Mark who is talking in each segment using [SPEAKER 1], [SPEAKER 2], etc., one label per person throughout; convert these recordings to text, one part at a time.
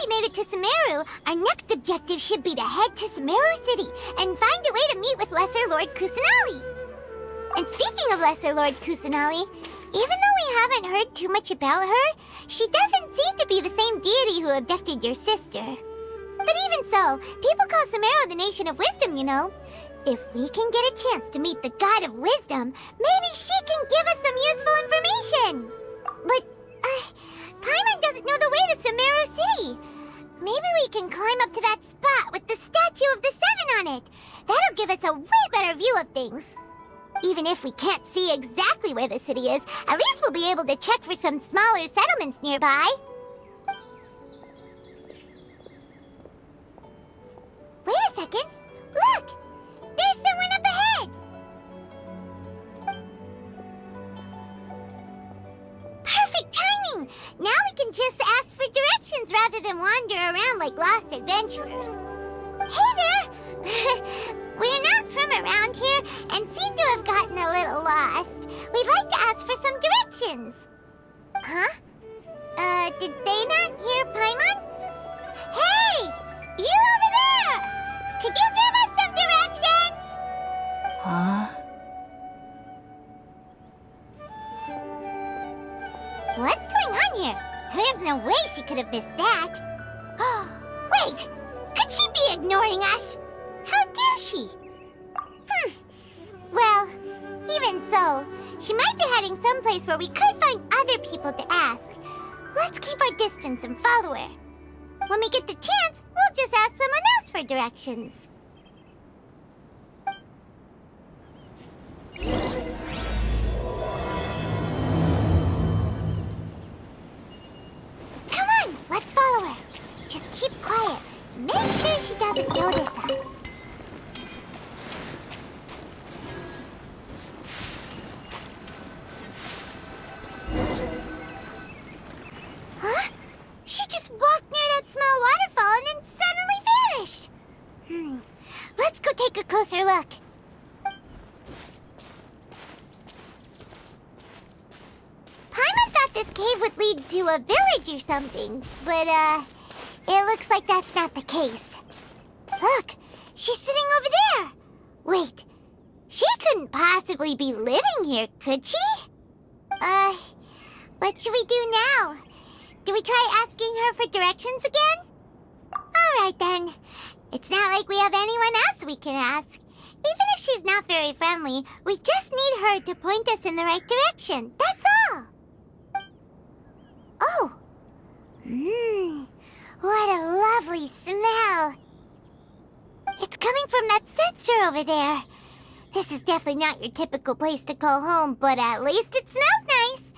[SPEAKER 1] we made it to Sumeru, our next objective should be to head to Sumeru City and find a way to meet with Lesser Lord Kusanali. And speaking of Lesser Lord Kusanali, even though we haven't heard too much about her, she doesn't seem to be the same deity who abducted your sister. But even so, people call Sumeru the Nation of Wisdom, you know. If we can get a chance to meet the God of Wisdom, maybe she can give us some useful information. But, Paimon doesn't know the way to Sumeru City. Maybe we can climb up to that spot with the statue of the Seven on it. That'll give us a way better view of things. Even if we can't see exactly where the city is, at least we'll be able to check for some smaller settlements nearby. Wait a second. Look! There's someone up ahead! Perfect timing! Now we can just ask for directions rather than wander around like lost adventurers. Hey there! We're not from around here and seem to have gotten a little lost. We'd like to ask for some directions. Huh? Did they not hear Paimon? Hey! You over there! Could you give us some directions?
[SPEAKER 2] Huh?
[SPEAKER 1] What's going on here? There's no way she could have missed that. Wait! Could she be ignoring us? How dare she? Well, even so, she might be heading someplace where we could find other people to ask. Let's keep our distance and follow her. When we get the chance, we'll just ask someone else for directions. Come on, let's follow her. Just keep quiet. Make sure she doesn't notice us. Huh? She just walked near that small waterfall and then suddenly vanished. Let's go take a closer look. Paimon thought this cave would lead to a village or something, but, it looks like that's not the case. Look, she's sitting over there. Wait, she couldn't possibly be living here, could she? What should we do now? Do we try asking her for directions again? All right, then. It's not like we have anyone else we can ask. Even if she's not very friendly, we just need her to point us in the right direction. That's all. Oh. What a lovely smell. It's coming from that sensor over there. This is definitely not your typical place to call home, but at least it smells nice.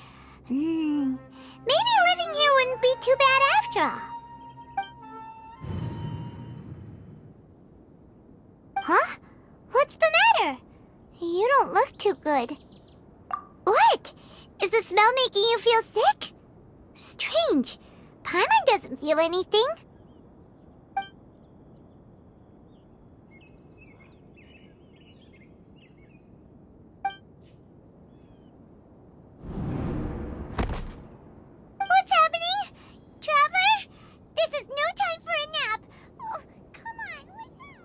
[SPEAKER 1] Maybe living here wouldn't be too bad after all. Huh? What's the matter? You don't look too good. What? Is the smell making you feel sick? Strange. Paimon doesn't feel anything. What's happening? Traveler? This is no time for a nap. Oh, come on, wake up.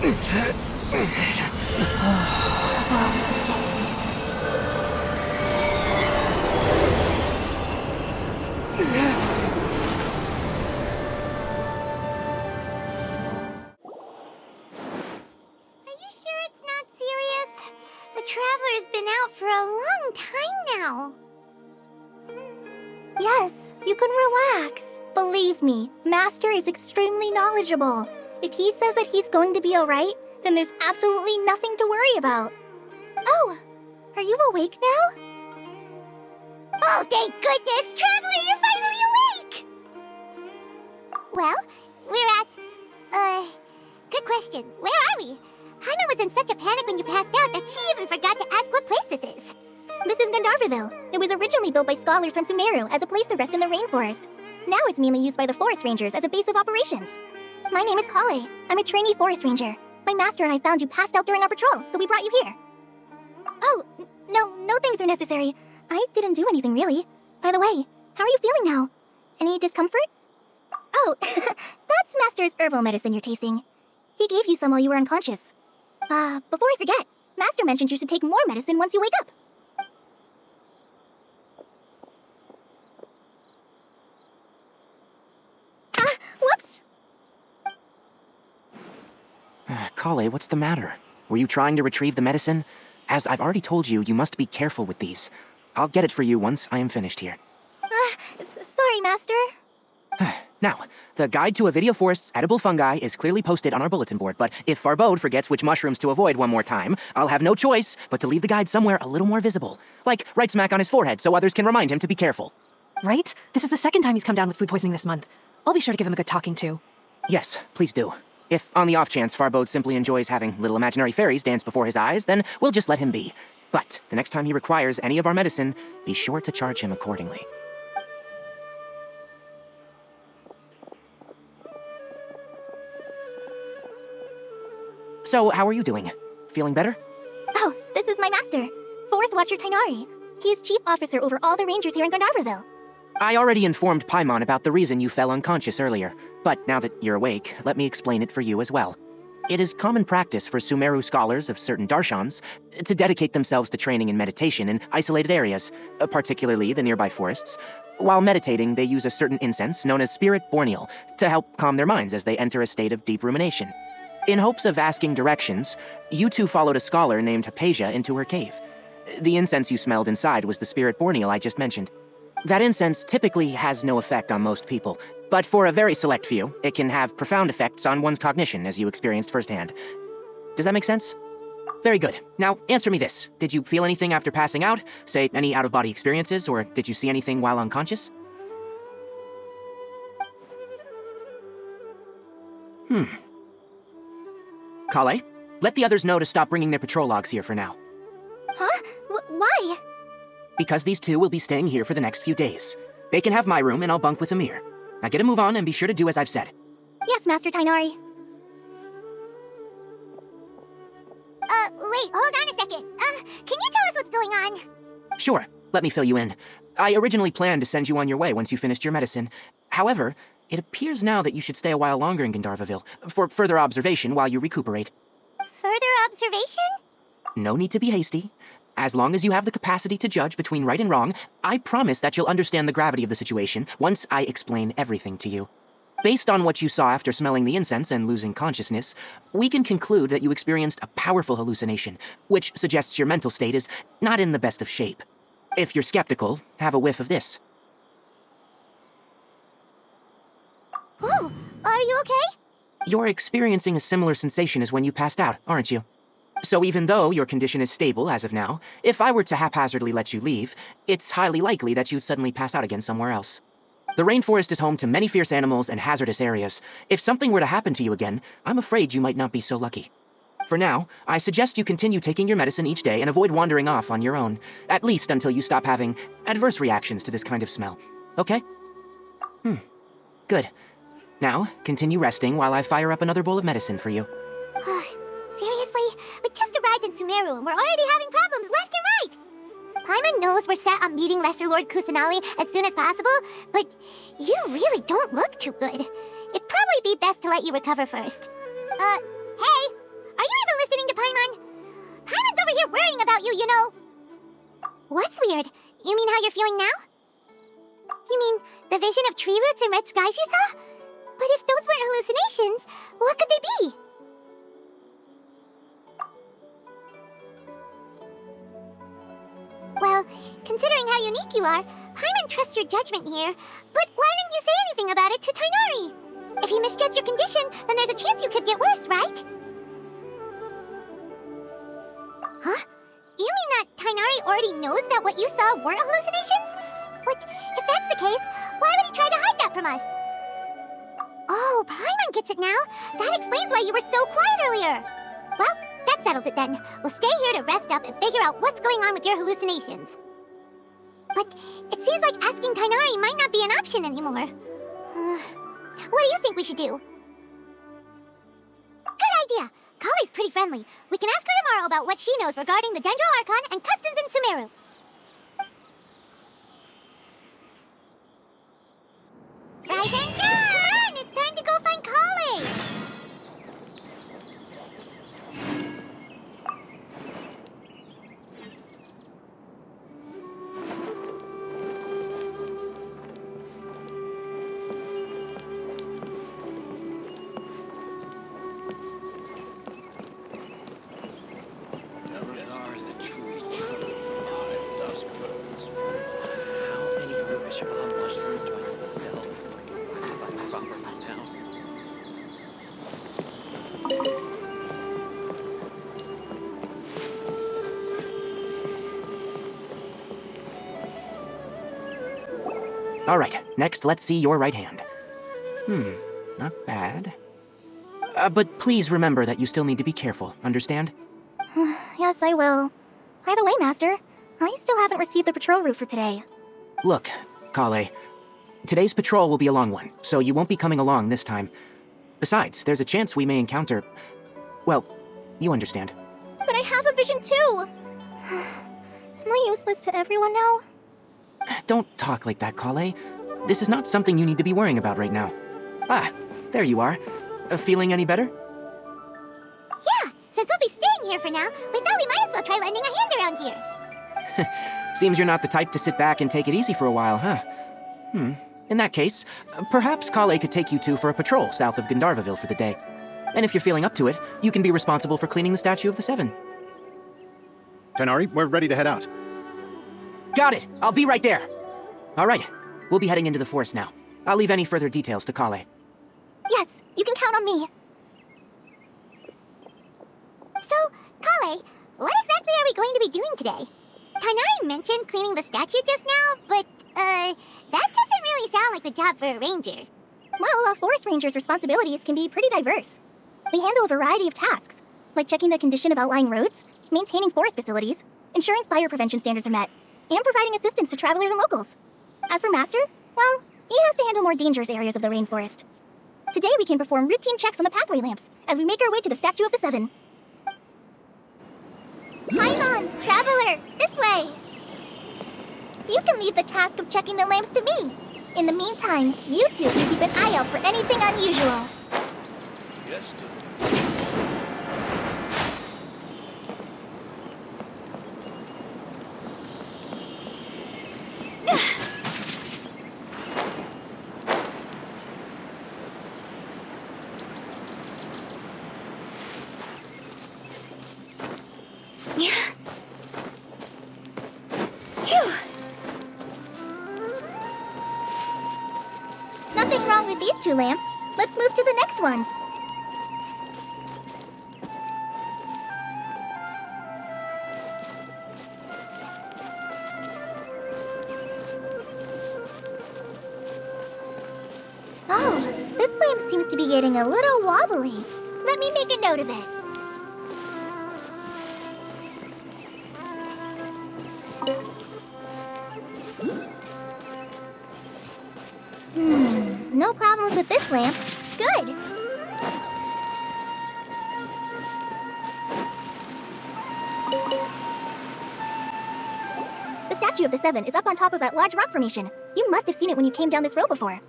[SPEAKER 1] Sure it's not serious? The Traveler's been out for a long time now.
[SPEAKER 2] Yes, you can relax. Believe me, Master is extremely knowledgeable. If he says that he's going to be alright, then there's absolutely nothing to worry about. Oh, are you awake now?
[SPEAKER 1] Oh, thank goodness! Traveler, you're finally awake! Well, we're at... good question. Where are we? Hana was in such a panic when you passed out that she even forgot to ask what place this is.
[SPEAKER 2] This is Gandharvaville. It was originally built by scholars from Sumeru as a place to rest in the rainforest. Now it's mainly used by the forest rangers as a base of operations. My name is Kale. I'm a trainee forest ranger. My master and I found you passed out during our patrol, so we brought you here. Oh, no things are necessary. I didn't do anything really. By the way, how are you feeling now? Any discomfort? Oh, that's Master's herbal medicine you're tasting. He gave you some while you were unconscious. Before I forget, Master mentioned you should take more medicine once you wake up. Whoops!
[SPEAKER 3] Kale, what's the matter? Were you trying to retrieve the medicine? As I've already told you, you must be careful with these. I'll get it for you once I am finished here.
[SPEAKER 2] Sorry, Master.
[SPEAKER 3] Now, the guide to Avidia Forest's edible fungi is clearly posted on our bulletin board, but if Farbode forgets which mushrooms to avoid one more time, I'll have no choice but to leave the guide somewhere a little more visible. Like right smack on his forehead so others can remind him to be careful.
[SPEAKER 4] Right? This is the second time he's come down with food poisoning this month. I'll be sure to give him a good talking to.
[SPEAKER 3] Yes, please do. If on the off chance Farbode simply enjoys having little imaginary fairies dance before his eyes, then we'll just let him be. But the next time he requires any of our medicine, be sure to charge him accordingly. So, how are you doing? Feeling better?
[SPEAKER 2] Oh, this is my master, Forest Watcher Tainari. He's chief officer over all the rangers here in Gandharvaville.
[SPEAKER 3] I already informed Paimon about the reason you fell unconscious earlier, but now that you're awake, let me explain it for you as well. It is common practice for Sumeru scholars of certain darshans to dedicate themselves to training in meditation in isolated areas, particularly the nearby forests. While meditating, they use a certain incense known as Spirit Borneal to help calm their minds as they enter a state of deep rumination. In hopes of asking directions, you two followed a scholar named Hypatia into her cave. The incense you smelled inside was the Spirit Borneal I just mentioned. That incense typically has no effect on most people, but for a very select few, it can have profound effects on one's cognition, as you experienced firsthand. Does that make sense? Very good. Now, answer me this. Did you feel anything after passing out? Say, any out-of-body experiences, or did you see anything while unconscious? Kale, let the others know to stop bringing their patrol logs here for now.
[SPEAKER 2] Huh? Why?
[SPEAKER 3] Because these two will be staying here for the next few days. They can have my room and I'll bunk with Amir. Now get a move on and be sure to do as I've said.
[SPEAKER 2] Yes, Master Tainari.
[SPEAKER 1] Wait, hold on a second. Can you tell us what's going on?
[SPEAKER 3] Sure, let me fill you in. I originally planned to send you on your way once you finished your medicine. However, it appears now that you should stay a while longer in Gandharvaville, for further observation while you recuperate.
[SPEAKER 1] Further observation?
[SPEAKER 3] No need to be hasty. As long as you have the capacity to judge between right and wrong, I promise that you'll understand the gravity of the situation once I explain everything to you. Based on what you saw after smelling the incense and losing consciousness, we can conclude that you experienced a powerful hallucination, which suggests your mental state is not in the best of shape. If you're skeptical, have a whiff of this.
[SPEAKER 1] Whoa, are you okay?
[SPEAKER 3] You're experiencing a similar sensation as when you passed out, aren't you? So even though your condition is stable as of now, if I were to haphazardly let you leave, it's highly likely that you'd suddenly pass out again somewhere else. The rainforest is home to many fierce animals and hazardous areas. If something were to happen to you again, I'm afraid you might not be so lucky. For now, I suggest you continue taking your medicine each day and avoid wandering off on your own, at least until you stop having adverse reactions to this kind of smell. Okay? Good. Now, continue resting while I fire up another bowl of medicine for you.
[SPEAKER 1] Seriously? We just arrived in Sumeru and we're already having problems left and right! Paimon knows we're set on meeting Lesser Lord Kusanali as soon as possible, but you really don't look too good. It'd probably be best to let you recover first. Hey! Paimon. Paimon's over here worrying about you, you know. What's weird? You mean how you're feeling now? You mean the vision of tree roots and red skies you saw? But if those weren't hallucinations, what could they be? Well, considering how unique you are, Paimon trusts your judgment here. But why didn't you say anything about it to Tainari? If he misjudged your condition, then there's a chance you could get worse, right? Huh? You mean that Tainari already knows that what you saw weren't hallucinations? But if that's the case, why would he try to hide that from us? Oh, Paimon gets it now. That explains why you were so quiet earlier. Well, that settles it then. We'll stay here to rest up and figure out what's going on with your hallucinations. But it seems like asking Tainari might not be an option anymore. What do you think we should do? Good idea. Kale's pretty friendly. We can ask her tomorrow about what she knows regarding the Dendro Archon and customs in Sumeru. Rise and shine! It's time to go find Kale!
[SPEAKER 3] How many Rubishaba mushrooms do I need to sell before I buy my bumper down? All right, next let's see your right hand. Not bad. But please remember that you still need to be careful, understand?
[SPEAKER 2] Yes, I will. By the way, Master, I still haven't received the patrol route for today.
[SPEAKER 3] Look, Kale, today's patrol will be a long one, so you won't be coming along this time. Besides, there's a chance we may encounter... well, you understand.
[SPEAKER 2] But I have a vision too! Am I useless to everyone now?
[SPEAKER 3] Don't talk like that, Kale. This is not something you need to be worrying about right now. Ah, there you are. Feeling any better?
[SPEAKER 1] Yeah, since we'll be staying here for now, we thought we might as well try lending a hand around here.
[SPEAKER 3] Seems you're not the type to sit back and take it easy for a while, huh? In that case, perhaps Kale could take you two for a patrol south of Gandharvaville for the day. And if you're feeling up to it, you can be responsible for cleaning the statue of the Seven.
[SPEAKER 5] Tainari, we're ready to head out.
[SPEAKER 3] Got it! I'll be right there! All right, we'll be heading into the forest now. I'll leave any further details to Kale.
[SPEAKER 2] Yes, you can count on me.
[SPEAKER 1] So, Kale, what exactly are we going to be doing today? Tainari mentioned cleaning the statue just now, but, that doesn't really sound like the job for a ranger.
[SPEAKER 2] Well, a forest ranger's responsibilities can be pretty diverse. They handle a variety of tasks, like checking the condition of outlying roads, maintaining forest facilities, ensuring fire prevention standards are met, and providing assistance to travelers and locals. As for Master, well, he has to handle more dangerous areas of the rainforest. Today we can perform routine checks on the pathway lamps as we make our way to the Statue of the Seven.
[SPEAKER 1] Paimon, traveler, this way!
[SPEAKER 2] You can leave the task of checking the lamps to me. In the meantime, you two can keep an eye out for anything unusual.
[SPEAKER 6] Yes,
[SPEAKER 2] Nothing wrong with these two lamps. Let's move to the next ones. Oh, this lamp seems to be getting a little wobbly. Let me make a note of it. No problems with this lamp. Good. The Statue of the Seven is up on top of that large rock formation. You must have seen it when you came down this road before.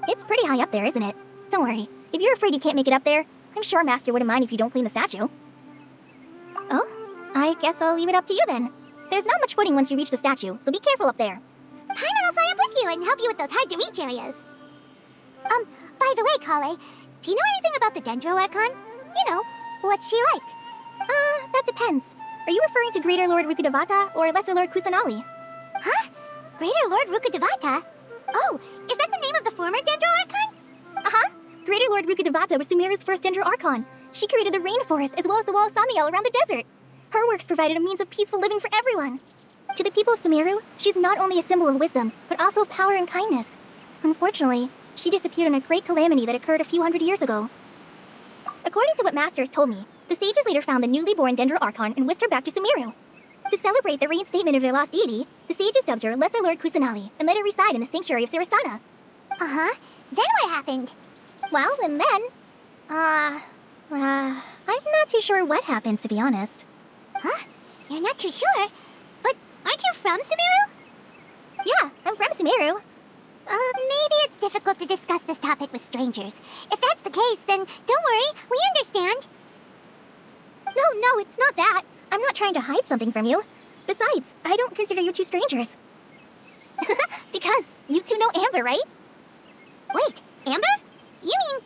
[SPEAKER 2] It's pretty high up there, isn't it? Don't worry. If you're afraid you can't make it up there, I'm sure Master wouldn't mind if you don't clean the statue. I guess I'll leave it up to you then. There's not much footing once you reach the statue, so be careful up there.
[SPEAKER 1] Paimon will fly up with you and help you with those hard-to-reach areas. By the way, Kale, do you know anything about the Dendro Archon? You know, what's she like?
[SPEAKER 2] That depends. Are you referring to Greater Lord Rukkhadevata or Lesser Lord Kusanali?
[SPEAKER 1] Huh? Greater Lord Rukkhadevata? Oh, is that the name of the former Dendro Archon?
[SPEAKER 2] Uh-huh. Greater Lord Rukkhadevata was Sumeru's first Dendro Archon. She created the rainforest as well as the wall of Samiel around the desert. Her works provided a means of peaceful living for everyone. To the people of Sumeru, she's not only a symbol of wisdom, but also of power and kindness. Unfortunately, she disappeared in a great calamity that occurred a few hundred years ago. According to what Masters told me, the sages later found the newly born Dendro Archon and whisked her back to Sumeru. To celebrate the reinstatement of their lost deity, the sages dubbed her Lesser Lord Kusanali and let her reside in the sanctuary of Sarastana.
[SPEAKER 1] Uh-huh. Then what happened?
[SPEAKER 2] Well, and then... I'm not too sure what happened, to be honest.
[SPEAKER 1] Huh? You're not too sure? But aren't you from Sumeru?
[SPEAKER 2] Yeah, I'm from Sumeru.
[SPEAKER 1] Maybe it's difficult to discuss this topic with strangers. If that's the case, then don't worry, we understand.
[SPEAKER 2] No, it's not that. I'm not trying to hide something from you. Besides, I don't consider you two strangers. Because you two know Amber, right?
[SPEAKER 1] Wait, Amber? You mean...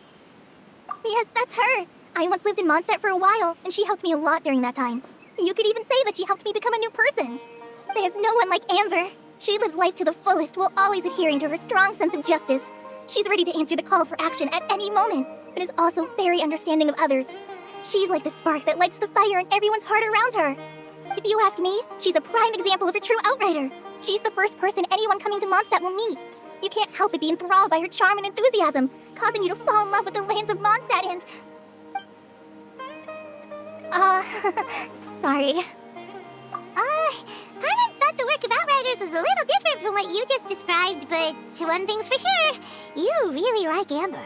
[SPEAKER 2] Yes, that's her. I once lived in Mondstadt for a while, and she helped me a lot during that time. You could even say that she helped me become a new person. There's no one like Amber. She lives life to the fullest while always adhering to her strong sense of justice. She's ready to answer the call for action at any moment, but is also very understanding of others. She's like the spark that lights the fire in everyone's heart around her. If you ask me, she's a prime example of a true outrider. She's the first person anyone coming to Mondstadt will meet. You can't help but be enthralled by her charm and enthusiasm, causing you to fall in love with the lands of Mondstadt and... sorry.
[SPEAKER 1] Paimon thought the work of Outriders was a little different from what you just described, but one thing's for sure, you really like Amber.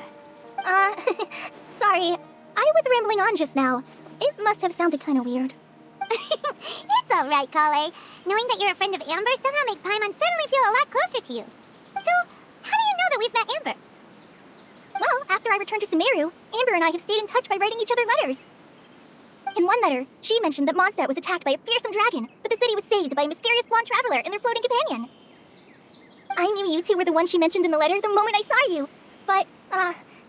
[SPEAKER 2] Sorry. I was rambling on just now. It must have sounded kind of weird.
[SPEAKER 1] It's alright, Kale. Knowing that you're a friend of Amber somehow makes Paimon suddenly feel a lot closer to you. So, how do you know that we've met Amber?
[SPEAKER 2] Well, after I returned to Sumeru, Amber and I have stayed in touch by writing each other letters. In one letter, she mentioned that Mondstadt was attacked by a fearsome dragon, but the city was saved by a mysterious blonde traveler and their floating companion. I knew you two were the ones she mentioned in the letter the moment I saw you. But,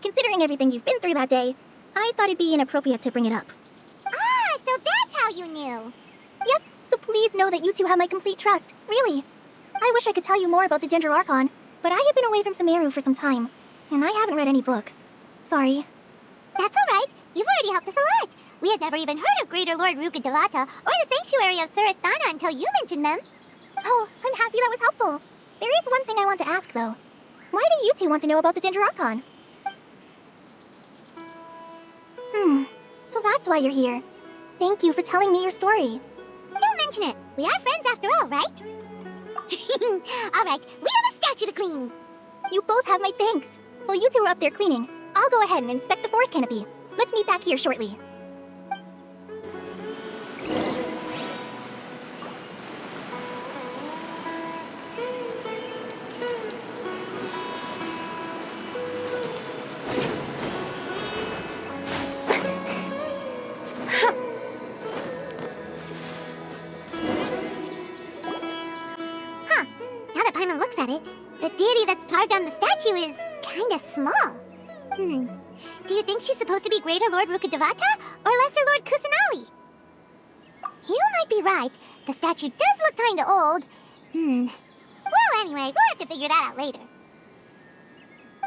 [SPEAKER 2] considering everything you've been through that day, I thought it'd be inappropriate to bring it up.
[SPEAKER 1] Ah, so that's how you knew.
[SPEAKER 2] Yep, so please know that you two have my complete trust, really. I wish I could tell you more about the Dendro Archon, but I have been away from Sumeru for some time, and I haven't read any books. Sorry.
[SPEAKER 1] That's alright. You've already helped us a lot. We had never even heard of Greater Lord Rukkhadevata or the Sanctuary of Sarastana until you mentioned them.
[SPEAKER 2] Oh, I'm happy that was helpful. There is one thing I want to ask, though. Why do you two want to know about the Dendro Archon? So that's why you're here. Thank you for telling me your story.
[SPEAKER 1] Don't mention it. We are friends after all, right? Alright, we have a statue to clean.
[SPEAKER 2] You both have my thanks. While you two are up there cleaning, I'll go ahead and inspect the forest canopy. Let's meet back here shortly.
[SPEAKER 1] Now that Paimon looks at it, the deity that's carved on the statue is kinda small. Do you think she's supposed to be Greater Lord Rukkhadevata or Lesser Lord Kusanali? You might be right. The statue does look kinda old. Well, anyway, we'll have to figure that out later.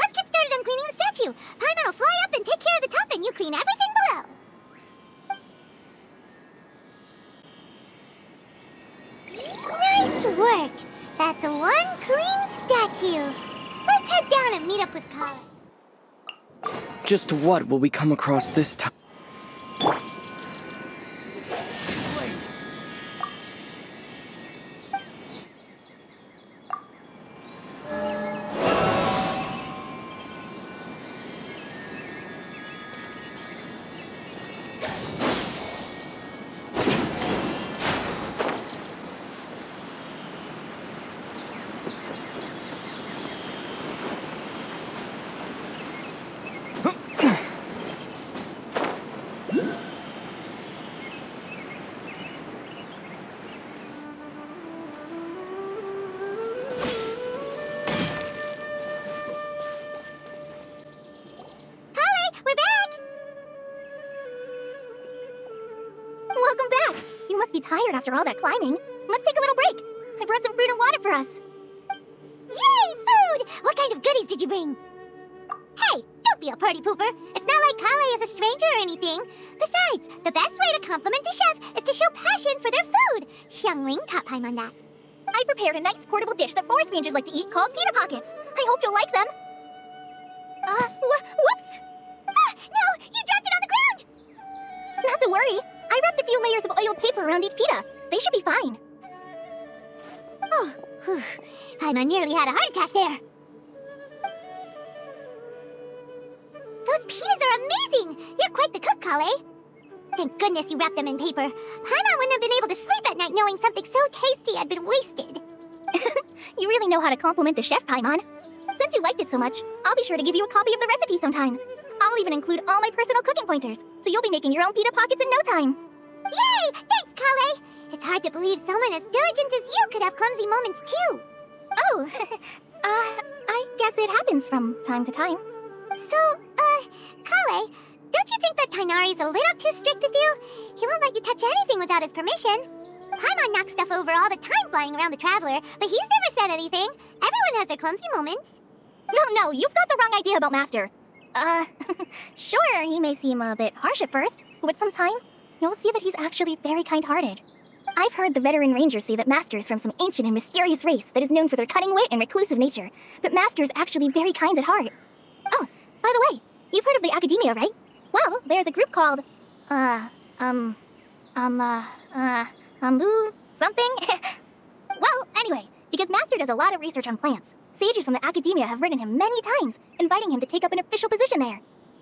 [SPEAKER 1] Let's get started on cleaning the statue. Paimon will fly up and take care of the top, and you clean everything below. Nice work. That's one clean statue. Let's head down and meet up with Kale.
[SPEAKER 6] Just what will we come across this time?
[SPEAKER 2] tired after all that climbing. Let's take a little break. I brought some fruit and water for us.
[SPEAKER 1] Yay, food! What kind of goodies did you bring? Hey, don't be a party pooper. It's not like Kale is a stranger or anything. Besides, the best way to compliment a chef is to show passion for their food. Xiangling taught Paimon that.
[SPEAKER 2] I prepared a nice portable dish that forest rangers like to eat called pita pockets. I hope you'll like them. Whoops!
[SPEAKER 1] Ah, no! You dropped it on the ground!
[SPEAKER 2] Not to worry. I wrapped a few layers of oiled paper around each pita. They should be fine.
[SPEAKER 1] Oh, whew. Paimon nearly had a heart attack there. Those pitas are amazing! You're quite the cook, Kale. Thank goodness you wrapped them in paper. Paimon wouldn't have been able to sleep at night knowing something so tasty had been wasted.
[SPEAKER 2] You really know how to compliment the chef, Paimon. Since you liked it so much, I'll be sure to give you a copy of the recipe sometime. I'll even include all my personal cooking pointers, so you'll be making your own pita pockets in no time.
[SPEAKER 1] Yay! Thanks, Kale! It's hard to believe someone as diligent as you could have clumsy moments too.
[SPEAKER 2] Oh, I guess it happens from time to time.
[SPEAKER 1] So, Kale, don't you think that Tainari's a little too strict with you? He won't let you touch anything without his permission. Paimon knocks stuff over all the time flying around the Traveler, but he's never said anything. Everyone has their clumsy moments.
[SPEAKER 2] No, you've got the wrong idea about Master. Sure, he may seem a bit harsh at first, but with some time, you'll see that he's actually very kind-hearted. I've heard the veteran rangers say that Master is from some ancient and mysterious race that is known for their cunning wit and reclusive nature, but Master is actually very kind at heart. Oh, by the way, you've heard of the Academia, right? Well, there's a group called, something? Well, anyway, because Master does a lot of research on plants, sages from the Academia have written him many times, inviting him to take up an official position there.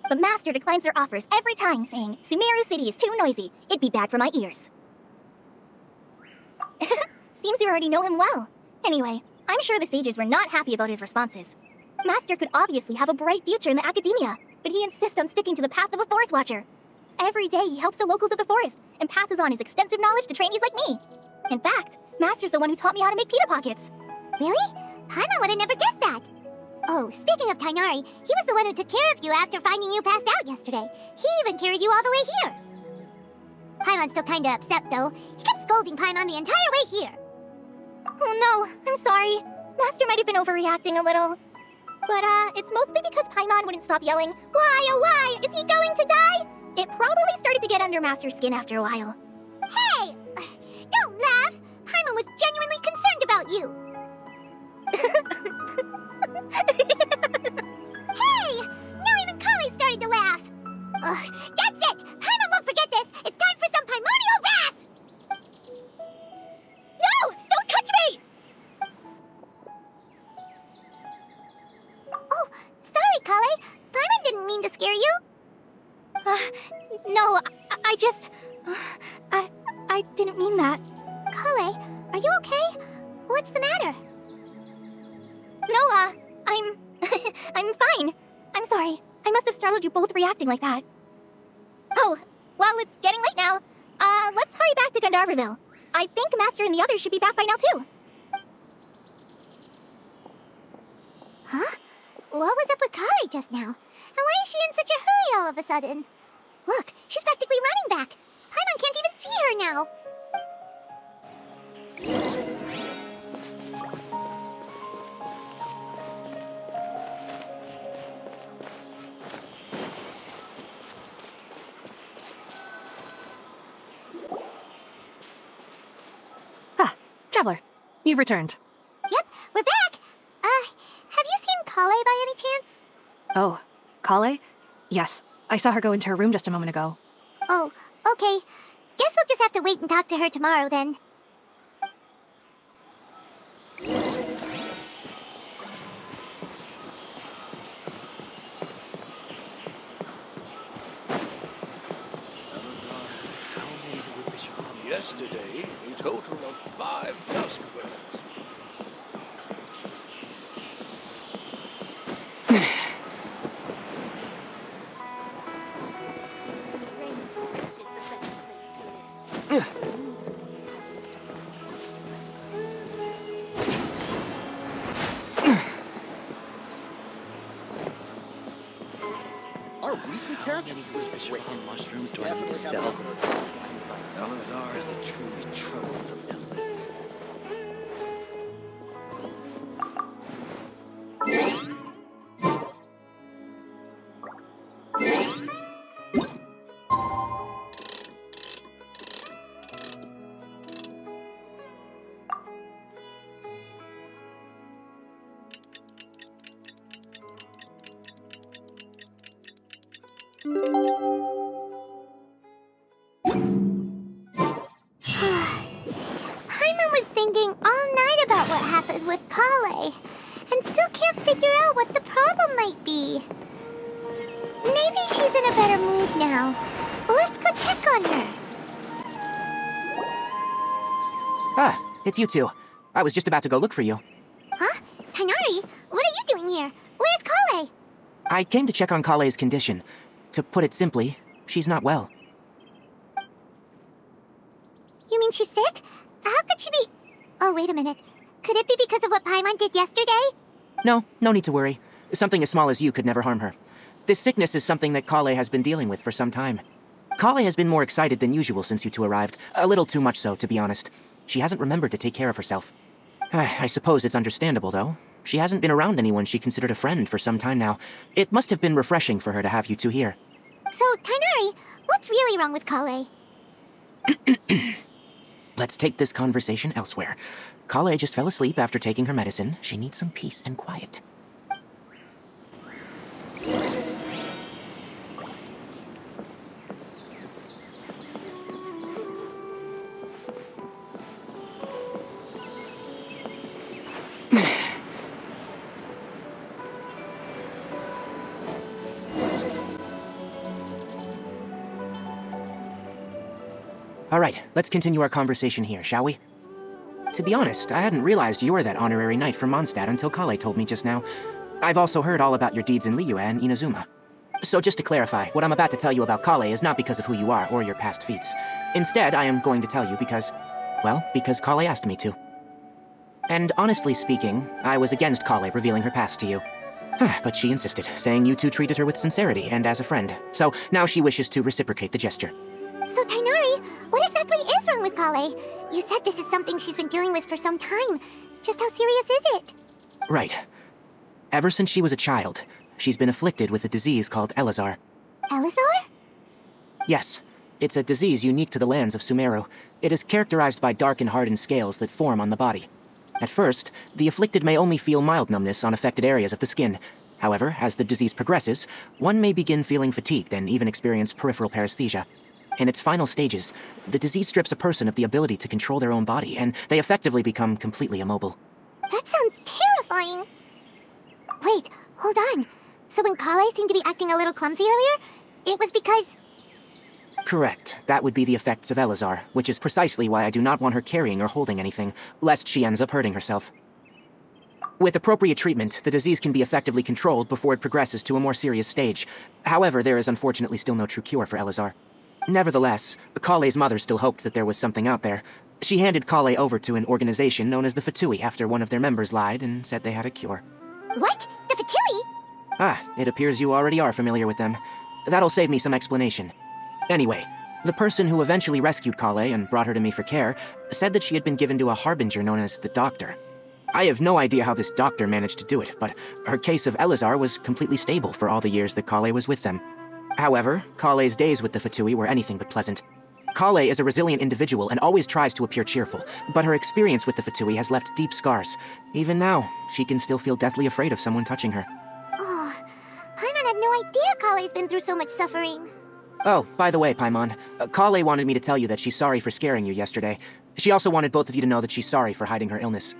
[SPEAKER 2] But Master declines their offers every time, saying, Sumeru City is too noisy. It'd be bad for my ears. Seems you already know him well. Anyway, I'm sure the sages were not happy about his responses. Master could obviously have a bright future in the Academia, but he insists on sticking to the path of a forest watcher. Every day he helps the locals of the forest and passes on his extensive knowledge to trainees like me. In fact, Master's the one who taught me how to make pita pockets.
[SPEAKER 1] Really? Paimon would have never guessed that. Oh, speaking of Tainari, he was the one who took care of you after finding you passed out yesterday. He even carried you all the way here. Paimon's still kinda upset, though. He kept scolding Paimon the entire way here.
[SPEAKER 2] Oh no, I'm sorry. Master might have been overreacting a little. But, it's mostly because Paimon wouldn't stop yelling, Why, oh why, is he going to die? It probably started to get under Master's skin after a while.
[SPEAKER 1] Hey! Don't laugh! Paimon was genuinely concerned about you! Hey! Now even Kale started to laugh! Ugh, that's it! Paimon won't forget this! It's time for some primordial wrath!
[SPEAKER 2] No! Don't touch me!
[SPEAKER 1] Oh, sorry, Kale. Paimon didn't mean to scare you.
[SPEAKER 2] No, I just... I didn't mean that.
[SPEAKER 1] Kale, are you okay? What's the matter?
[SPEAKER 2] No, I'm fine. I'm sorry. I must have startled you both reacting like that. Oh, well, it's getting late now. Let's hurry back to Gandharville. I think Master and the others should be back by now, too.
[SPEAKER 1] Huh? What was up with Kale just now? And why is she in such a hurry all of a sudden? Look, she's practically running back. Paimon can't even see her now.
[SPEAKER 4] Traveler, you've returned.
[SPEAKER 1] Yep, we're back. Have you seen Kale by any chance?
[SPEAKER 4] Oh, Kale? Yes, I saw her go into her room just a moment ago.
[SPEAKER 1] Oh, okay. Guess we'll just have to wait and talk to her tomorrow then.
[SPEAKER 7] Yesterday, a total of 5 duskbirds.
[SPEAKER 5] Are recent character was great.
[SPEAKER 6] Mushrooms do I need to sell? Elazar is a truly troublesome illness.
[SPEAKER 1] Paimon was thinking all night about what happened with Kale, and still can't figure out what the problem might be. Maybe she's in a better mood now. Let's go check on her.
[SPEAKER 3] Ah, it's you two. I was just about to go look for you.
[SPEAKER 1] Huh? Tainari, what are you doing here? Where's Kale?
[SPEAKER 3] I came to check on Kale's condition. To put it simply, she's not well.
[SPEAKER 1] You mean she's sick? How could she be... Oh, wait a minute. Could it be because of what Paimon did yesterday?
[SPEAKER 3] No need to worry. Something as small as you could never harm her. This sickness is something that Kale has been dealing with for some time. Kale has been more excited than usual since you two arrived. A little too much so, to be honest. She hasn't remembered to take care of herself. I suppose it's understandable, though. She hasn't been around anyone she considered a friend for some time now. It must have been refreshing for her to have you two here.
[SPEAKER 1] So, Tainari, what's really wrong with Kale?
[SPEAKER 3] Let's take this conversation elsewhere. Kale just fell asleep after taking her medicine. She needs some peace and quiet. All right, let's continue our conversation here, shall we? To be honest, I hadn't realized you were that honorary knight from Mondstadt until Kale told me just now. I've also heard all about your deeds in Liyue and Inazuma. So just to clarify, what I'm about to tell you about Kale is not because of who you are or your past feats. Instead, I am going to tell you because, well, because Kale asked me to. And honestly speaking, I was against Kale revealing her past to you. But she insisted, saying you two treated her with sincerity and as a friend. So now she wishes to reciprocate the gesture.
[SPEAKER 1] So, Tainari, what exactly is wrong with Kale? You said this is something she's been dealing with for some time. Just how serious is it?
[SPEAKER 3] Right. Ever since she was a child, she's been afflicted with a disease called Elazar.
[SPEAKER 1] Elazar?
[SPEAKER 3] Yes. It's a disease unique to the lands of Sumeru. It is characterized by dark and hardened scales that form on the body. At first, the afflicted may only feel mild numbness on affected areas of the skin. However, as the disease progresses, one may begin feeling fatigued and even experience peripheral paresthesia. In its final stages, the disease strips a person of the ability to control their own body, and they effectively become completely immobile.
[SPEAKER 1] That sounds terrifying. Wait, hold on. So when Kale seemed to be acting a little clumsy earlier, it was because...
[SPEAKER 3] Correct. That would be the effects of Elazar, which is precisely why I do not want her carrying or holding anything, lest she ends up hurting herself. With appropriate treatment, the disease can be effectively controlled before it progresses to a more serious stage. However, there is unfortunately still no true cure for Elazar. Nevertheless, Kale's mother still hoped that there was something out there. She handed Kale over to an organization known as the Fatui after one of their members lied and said they had a cure.
[SPEAKER 1] What? The Fatui?
[SPEAKER 3] It appears you already are familiar with them. That'll save me some explanation. Anyway, the person who eventually rescued Kale and brought her to me for care said that she had been given to a harbinger known as the Doctor. I have no idea how this doctor managed to do it, but her case of Elazar was completely stable for all the years that Kale was with them. However, Kale's days with the Fatui were anything but pleasant. Kale is a resilient individual and always tries to appear cheerful, but her experience with the Fatui has left deep scars. Even now, she can still feel deathly afraid of someone touching her.
[SPEAKER 1] Oh, Paimon had no idea Kale's been through so much suffering.
[SPEAKER 3] Oh, by the way, Paimon, Kale wanted me to tell you that she's sorry for scaring you yesterday. She also wanted both of you to know that she's sorry for hiding her illness.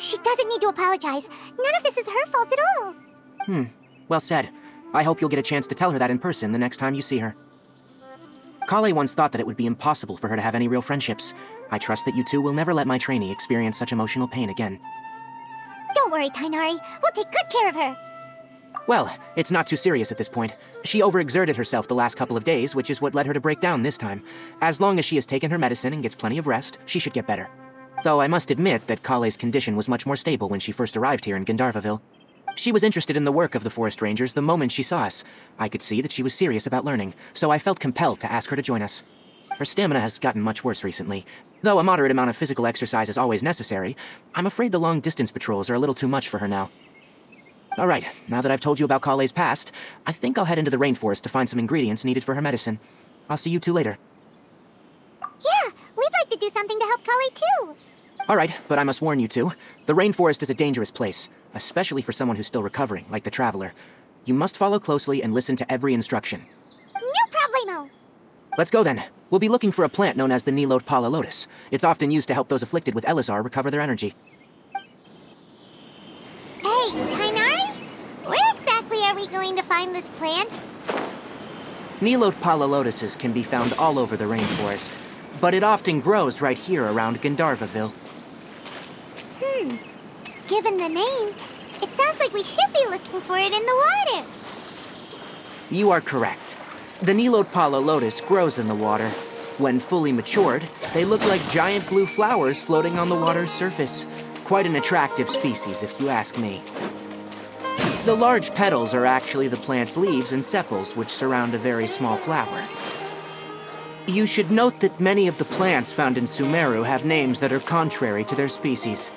[SPEAKER 1] She doesn't need to apologize. None of this is her fault at all.
[SPEAKER 3] Well said. I hope you'll get a chance to tell her that in person the next time you see her. Kale once thought that it would be impossible for her to have any real friendships. I trust that you two will never let my trainee experience such emotional pain again.
[SPEAKER 1] Don't worry, Tainari. We'll take good care of her.
[SPEAKER 3] Well, it's not too serious at this point. She overexerted herself the last couple of days, which is what led her to break down this time. As long as she has taken her medicine and gets plenty of rest, she should get better. Though I must admit that Kale's condition was much more stable when she first arrived here in Gandharvaville. She was interested in the work of the Forest Rangers the moment she saw us. I could see that she was serious about learning, so I felt compelled to ask her to join us. Her stamina has gotten much worse recently. Though a moderate amount of physical exercise is always necessary, I'm afraid the long-distance patrols are a little too much for her now. All right, now that I've told you about Kale's past, I think I'll head into the rainforest to find some ingredients needed for her medicine. I'll see you two later.
[SPEAKER 1] Yeah, we'd like to do something to help Kale too.
[SPEAKER 3] All right, but I must warn you two, the rainforest is a dangerous place, especially for someone who's still recovering, like the Traveler. You must follow closely and listen to every instruction.
[SPEAKER 1] No problemo.
[SPEAKER 3] Let's go then. We'll be looking for a plant known as the Nilot Pala Lotus. It's often used to help those afflicted with Elazar recover their energy.
[SPEAKER 1] Hey, Tainari? Where exactly are we going to find this plant?
[SPEAKER 3] Nilot Pala Lotuses can be found all over the rainforest, but it often grows right here around Gandharvaville.
[SPEAKER 1] Given the name, it sounds like we should be looking for it in the water.
[SPEAKER 3] You are correct. The Nilot Pala Lotus grows in the water. When fully matured, they look like giant blue flowers floating on the water's surface. Quite an attractive species, if you ask me. The large petals are actually the plant's leaves and sepals, which surround a very small flower. You should note that many of the plants found in Sumeru have names that are contrary to their species.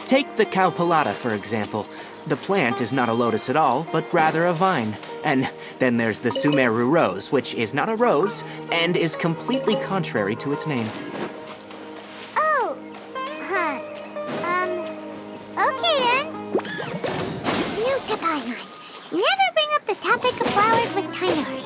[SPEAKER 3] Take the Cowpelata, for example. The plant is not a lotus at all, but rather a vine. And then there's the Sumeru rose, which is not a rose, and is completely contrary to its name.
[SPEAKER 1] Oh, huh. Okay then. Note to Paimon. Never bring up the topic of flowers with Tainari.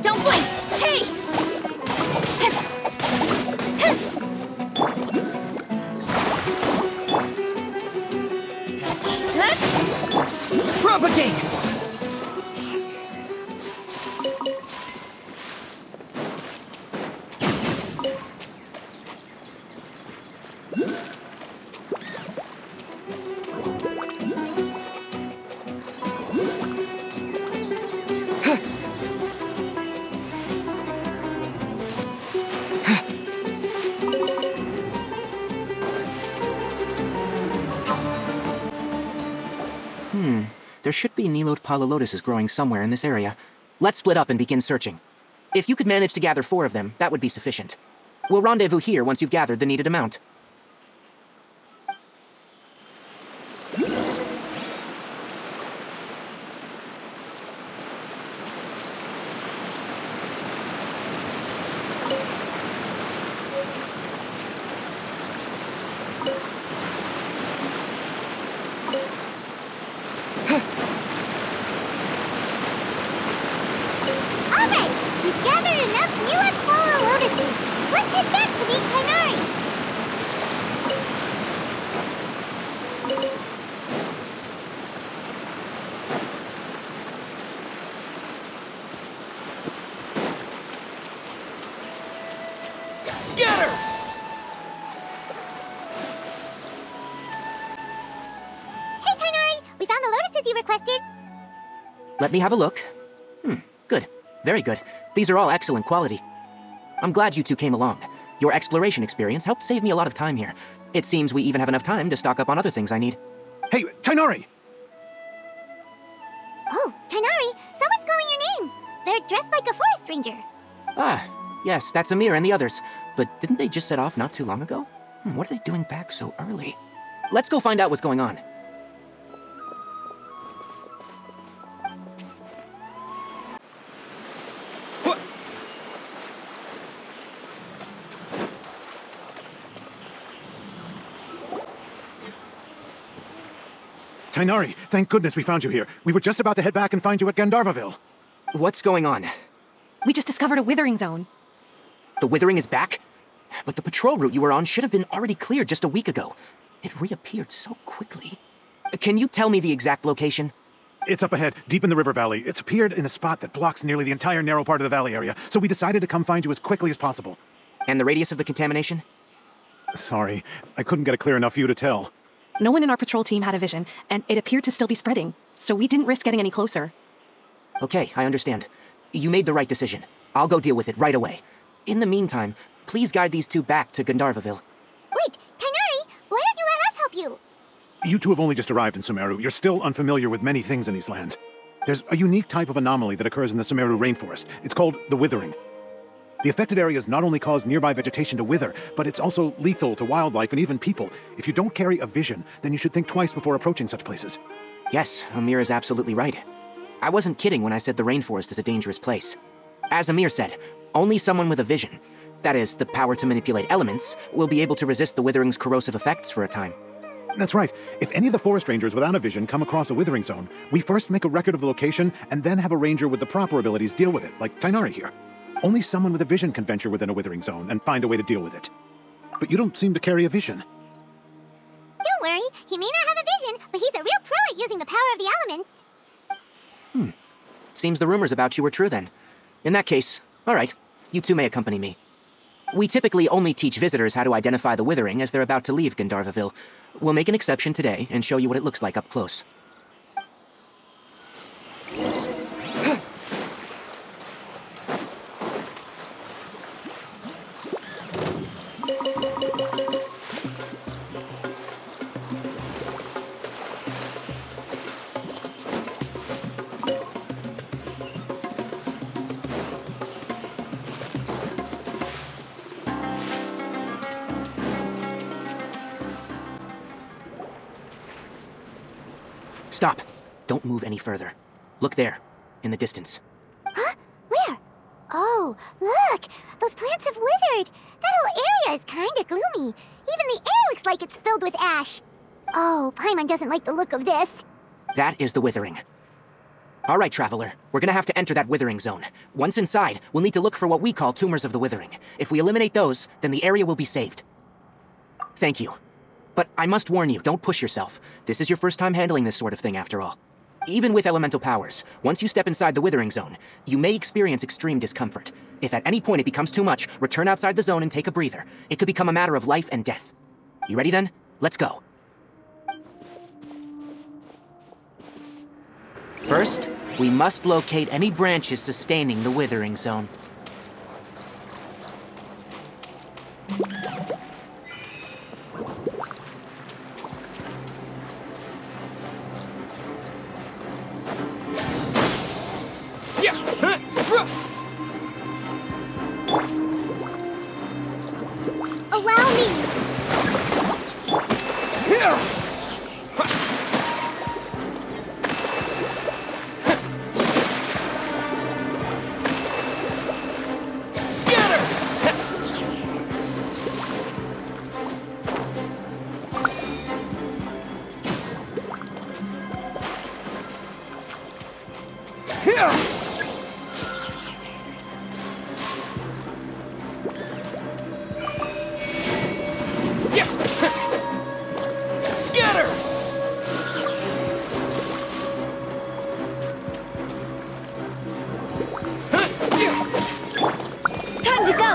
[SPEAKER 2] Don't blink! Hey!
[SPEAKER 3] Propagate! There should be Nilot Pala Lotuses growing somewhere in this area. Let's split up and begin searching. If you could manage to gather 4 of them, that would be sufficient. We'll rendezvous here once you've gathered the needed amount.
[SPEAKER 1] Alright, we've gathered enough Nilot Pala Lotuses. Let's head back to meet Tainari.
[SPEAKER 6] Scatter!
[SPEAKER 1] Hey Tainari, we found the lotuses you requested.
[SPEAKER 3] Let me have a look. Good. Very good. These are all excellent quality. I'm glad you two came along. Your exploration experience helped save me a lot of time here. It seems we even have enough time to stock up on other things I need.
[SPEAKER 5] Hey, Tainari!
[SPEAKER 1] Oh, Tainari, someone's calling your name. They're dressed like a forest ranger.
[SPEAKER 3] Ah, yes, that's Amir and the others. But didn't they just set off not too long ago? What are they doing back so early? Let's go find out what's going on.
[SPEAKER 5] What? Tainari, thank goodness we found you here. We were just about to head back and find you at Gandharvaville.
[SPEAKER 3] What's going on?
[SPEAKER 4] We just discovered a withering zone.
[SPEAKER 3] The withering is back? But the patrol route you were on should have been already cleared just a week ago. It reappeared so quickly. Can you tell me the exact location?
[SPEAKER 5] It's up ahead, deep in the river valley. It's appeared in a spot that blocks nearly the entire narrow part of the valley area, so we decided to come find you as quickly as possible.
[SPEAKER 3] And the radius of the contamination?
[SPEAKER 5] Sorry, I couldn't get a clear enough view to tell.
[SPEAKER 4] No one in our patrol team had a vision, and it appeared to still be spreading, so we didn't risk getting any closer.
[SPEAKER 3] Okay, I understand. You made the right decision. I'll go deal with it right away. In the meantime, please guide these two back to Gandharvaville.
[SPEAKER 1] Wait, Kainari, why don't you let us help you?
[SPEAKER 5] You two have only just arrived in Sumeru. You're still unfamiliar with many things in these lands. There's a unique type of anomaly that occurs in the Sumeru rainforest. It's called the withering. The affected areas not only cause nearby vegetation to wither, but it's also lethal to wildlife and even people. If you don't carry a vision, then you should think twice before approaching such places.
[SPEAKER 3] Yes, Amir is absolutely right. I wasn't kidding when I said the rainforest is a dangerous place. As Amir said, only someone with a vision, that is, the power to manipulate elements, will be able to resist the withering's corrosive effects for a time.
[SPEAKER 5] That's right. If any of the forest rangers without a vision come across a withering zone, we first make a record of the location and then have a ranger with the proper abilities deal with it, like Tainari here. Only someone with a vision can venture within a withering zone and find a way to deal with it. But you don't seem to carry a vision.
[SPEAKER 1] Don't worry, he may not have a vision, but he's a real pro at using the power of the elements.
[SPEAKER 3] Seems the rumors about you were true then. In that case, all right, you two may accompany me. We typically only teach visitors how to identify the withering as they're about to leave Gandharvaville. We'll make an exception today and show you what it looks like up close. Stop. Don't move any further. Look there, in the distance.
[SPEAKER 1] Huh? Where? Oh, look! Those plants have withered! That whole area is kinda gloomy. Even the air looks like it's filled with ash. Oh, Paimon doesn't like the look of this.
[SPEAKER 3] That is the withering. All right, Traveler, we're gonna have to enter that withering zone. Once inside, we'll need to look for what we call tumors of the withering. If we eliminate those, then the area will be saved. Thank you. But I must warn you, don't push yourself. This is your first time handling this sort of thing, after all. Even with elemental powers, once you step inside the withering zone, you may experience extreme discomfort. If at any point it becomes too much, return outside the zone and take a breather. It could become a matter of life and death. You ready then? Let's go. First, we must locate any branches sustaining the withering zone.
[SPEAKER 1] Allow me!
[SPEAKER 2] Time to go!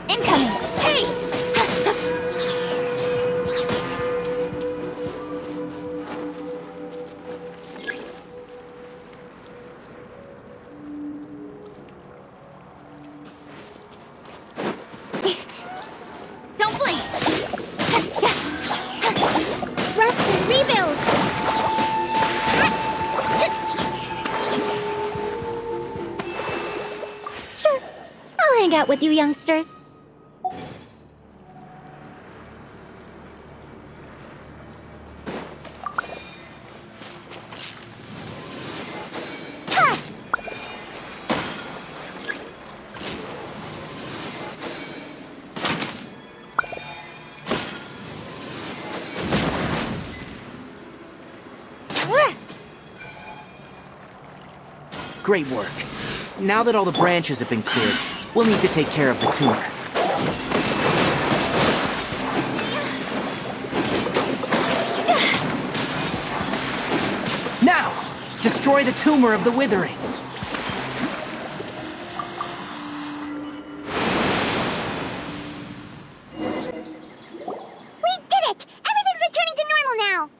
[SPEAKER 2] Incoming! Hey! Don't blink! Rest and rebuild! Sure, I'll hang out with you youngsters. Ha!
[SPEAKER 3] Great work. Now that all the branches have been cleared, we'll need to take care of the tumor. Destroy the tumor of the withering!
[SPEAKER 1] We did it! Everything's returning to normal now!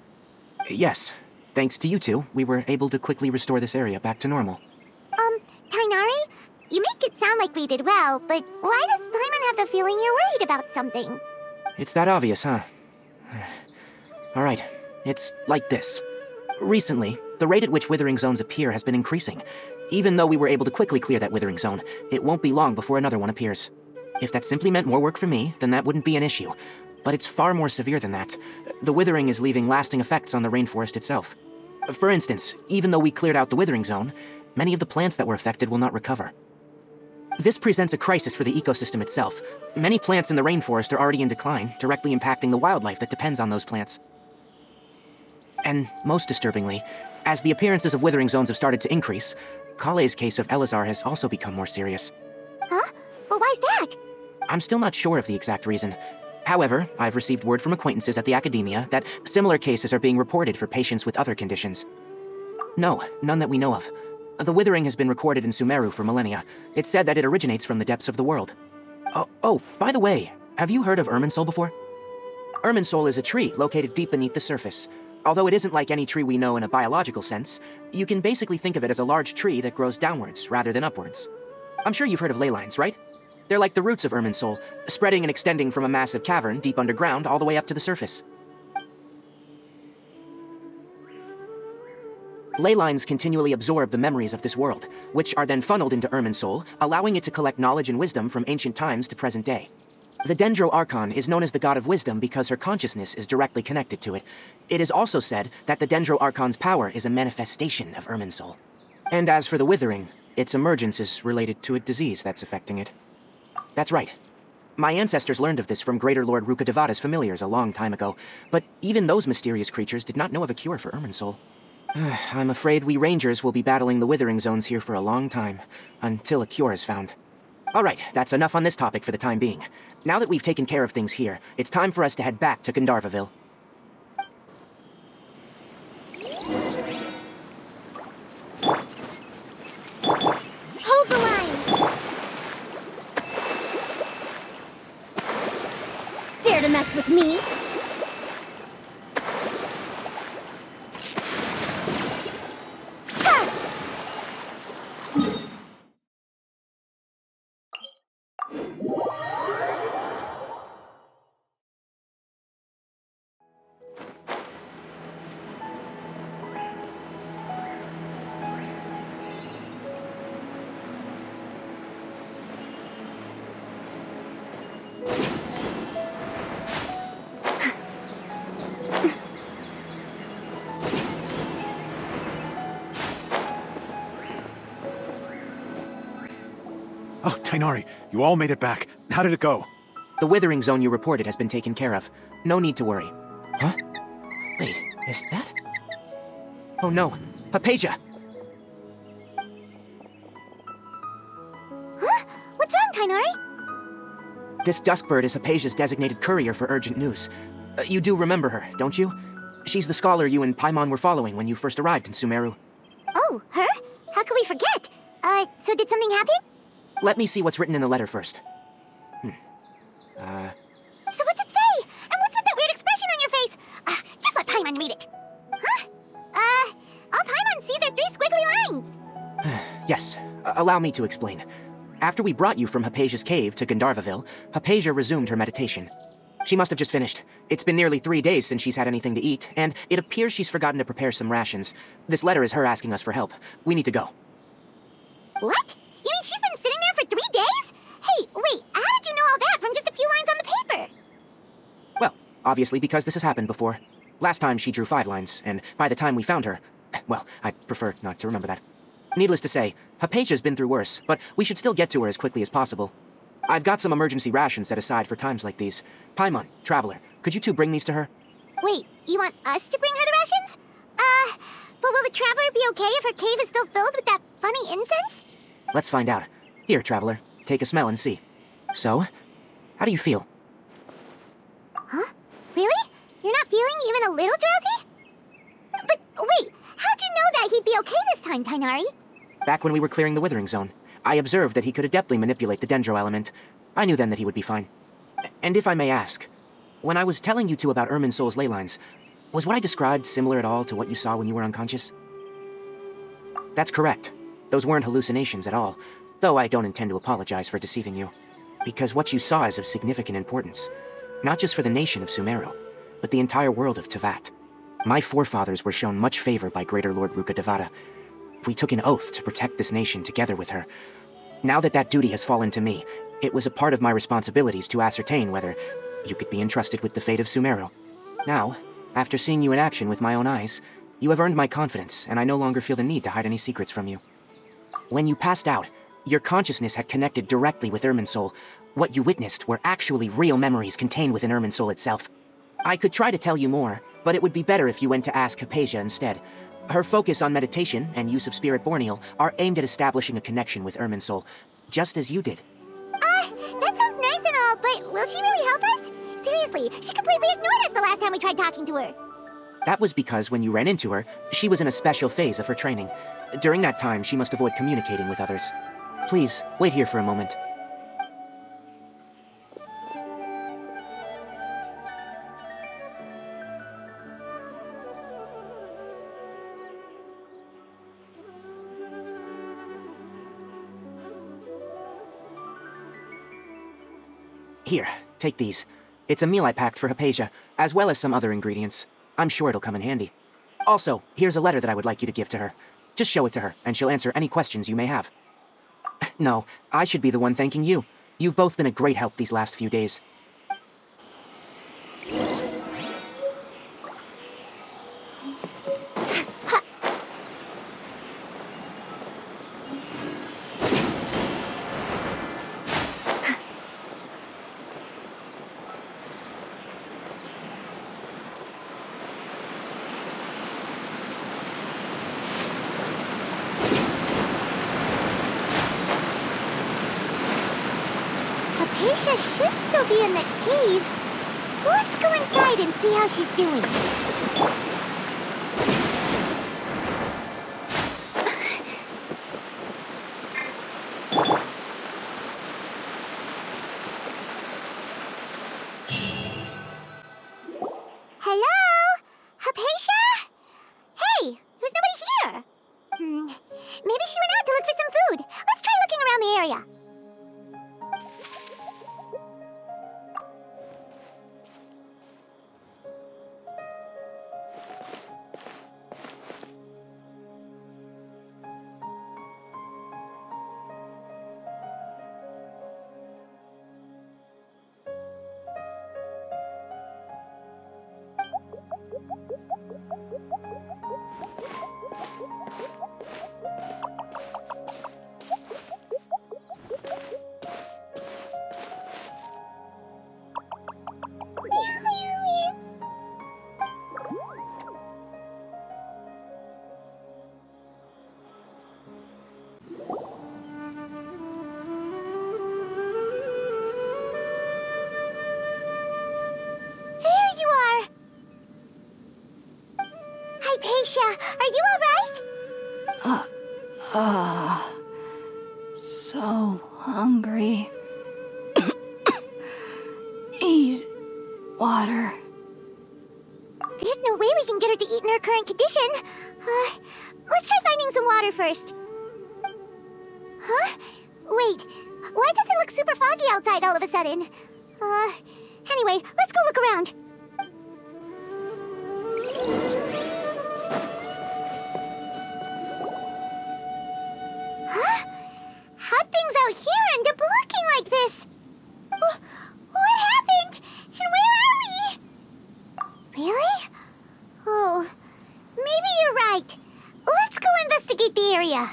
[SPEAKER 3] Yes. Thanks to you two, we were able to quickly restore this area back to normal.
[SPEAKER 1] Tainari? You make it sound like we did well, but why does Paimon have the feeling you're worried about something?
[SPEAKER 3] It's that obvious, huh? Alright, it's like this. Recently, the rate at which withering zones appear has been increasing. Even though we were able to quickly clear that withering zone, it won't be long before another one appears. If that simply meant more work for me, then that wouldn't be an issue. But it's far more severe than that. The withering is leaving lasting effects on the rainforest itself. For instance, even though we cleared out the withering zone, many of the plants that were affected will not recover. This presents a crisis for the ecosystem itself. Many plants in the rainforest are already in decline, directly impacting the wildlife that depends on those plants. And most disturbingly, as the appearances of withering zones have started to increase, Kale's case of Elazar has also become more serious.
[SPEAKER 1] Huh? But why's that?
[SPEAKER 3] I'm still not sure of the exact reason. However, I've received word from acquaintances at the academia that similar cases are being reported for patients with other conditions. No, none that we know of. The withering has been recorded in Sumeru for millennia. It's said that it originates from the depths of the world. Oh, by the way, have you heard of Irminsul before? Irminsul is a tree located deep beneath the surface. Although it isn't like any tree we know in a biological sense, you can basically think of it as a large tree that grows downwards rather than upwards. I'm sure you've heard of ley lines, right? They're like the roots of Irminsul, spreading and extending from a massive cavern deep underground all the way up to the surface. Ley lines continually absorb the memories of this world, which are then funneled into Irminsul, allowing it to collect knowledge and wisdom from ancient times to present day. The Dendro Archon is known as the God of Wisdom because her consciousness is directly connected to it. It is also said that the Dendro Archon's power is a manifestation of Irminsul. And as for the withering, its emergence is related to a disease that's affecting it. That's right. My ancestors learned of this from Greater Lord Rukkhadevata's familiars a long time ago, but even those mysterious creatures did not know of a cure for Irminsul. I'm afraid we Rangers will be battling the withering zones here for a long time, until a cure is found. Alright, that's enough on this topic for the time being. Now that we've taken care of things here, it's time for us to head back to Gandharvaville.
[SPEAKER 1] Hold the line!
[SPEAKER 2] Dare to mess with me?
[SPEAKER 5] Oh, Tainari, you all made it back. How did it go?
[SPEAKER 3] The withering zone you reported has been taken care of. No need to worry. Huh? Wait, is that? Oh no, Hypatia!
[SPEAKER 1] Huh? What's wrong, Tainari?
[SPEAKER 3] This Duskbird is Hypatia's designated courier for urgent news. You do remember her, don't you? She's the scholar you and Paimon were following when you first arrived in Sumeru.
[SPEAKER 1] Oh, her? How could we forget? So did something happen?
[SPEAKER 3] Let me see what's written in the letter first.
[SPEAKER 1] So what's it say? And what's with that weird expression on your face? Just let Paimon read it. Huh? All Paimon sees are 3 squiggly lines.
[SPEAKER 3] Yes, allow me to explain. After we brought you from Hypatia's cave to Gandharvaville, Hypatia resumed her meditation. She must have just finished. It's been nearly 3 days since she's had anything to eat, and it appears she's forgotten to prepare some rations. This letter is her asking us for help. We need to go.
[SPEAKER 1] What? You mean she's been sitting there for 3 days? Hey, wait, how did you know all that from just a few lines on the paper?
[SPEAKER 3] Well, obviously because this has happened before. Last time she drew 5 lines, and by the time we found her... Well, I'd prefer not to remember that. Needless to say, Hypatia's been through worse, but we should still get to her as quickly as possible. I've got some emergency rations set aside for times like these. Paimon, Traveler, could you two bring these to her?
[SPEAKER 1] Wait, you want us to bring her the rations? But will the Traveler be okay if her cave is still filled with that funny incense?
[SPEAKER 3] Let's find out. Here, Traveler, take a smell and see. So, how do you feel?
[SPEAKER 1] Huh? Really? You're not feeling even a little drowsy? But wait, how'd you know that? he'd be okay this time, Tainari?
[SPEAKER 3] Back when we were clearing the Withering Zone, I observed that he could adeptly manipulate the Dendro element. I knew then that he would be fine. And if I may ask, when I was telling you two about Irminsul's ley lines, was what I described similar at all to what you saw when you were unconscious? That's correct. Those weren't hallucinations at all, though I don't intend to apologize for deceiving you. Because what you saw is of significant importance. Not just for the nation of Sumeru, but the entire world of Teyvat. My forefathers were shown much favor by Greater Lord Rukkhadevata. We took an oath to protect this nation together with her. Now that that duty has fallen to me, it was a part of my responsibilities to ascertain whether you could be entrusted with the fate of Sumeru. Now, after seeing you in action with my own eyes, you have earned my confidence, and I no longer feel the need to hide any secrets from you. When you passed out, your consciousness had connected directly with Irminsul. What you witnessed were actually real memories contained within Irminsul itself. I could try to tell you more, but it would be better if you went to ask Hypatia instead. Her focus on meditation and use of Spirit Borneal are aimed at establishing a connection with Irminsul, just as you did.
[SPEAKER 1] That sounds nice and all, but will she really help us? Seriously, she completely ignored us the last time we tried talking to her.
[SPEAKER 3] That was because when you ran into her, she was in a special phase of her training. During that time, she must avoid communicating with others. Please, wait here for a moment. Here, take these. It's a meal I packed for Hypatia, as well as some other ingredients. I'm sure it'll come in handy. Also, here's a letter that I would like you to give to her. Just show it to her, and she'll answer any questions you may have. No, I should be the one thanking you. You've both been a great help these last few days.
[SPEAKER 1] Hypatia should still be in the cave. Let's go inside and see how she's doing. Hello? Hypatia? Hey, there's nobody here. Maybe she went out to look for some food. Let's try looking around the area. Hypatia, are you alright?
[SPEAKER 8] So hungry. Need water.
[SPEAKER 1] There's no way we can get her to eat in her current condition. Let's try finding some water first. Huh? Wait, why does it look super foggy outside all of a sudden? Anyway, let's go look around. Huh? How'd things out here end up looking like this? What happened? And where are we? Really? Oh, maybe you're right. Let's go investigate the area.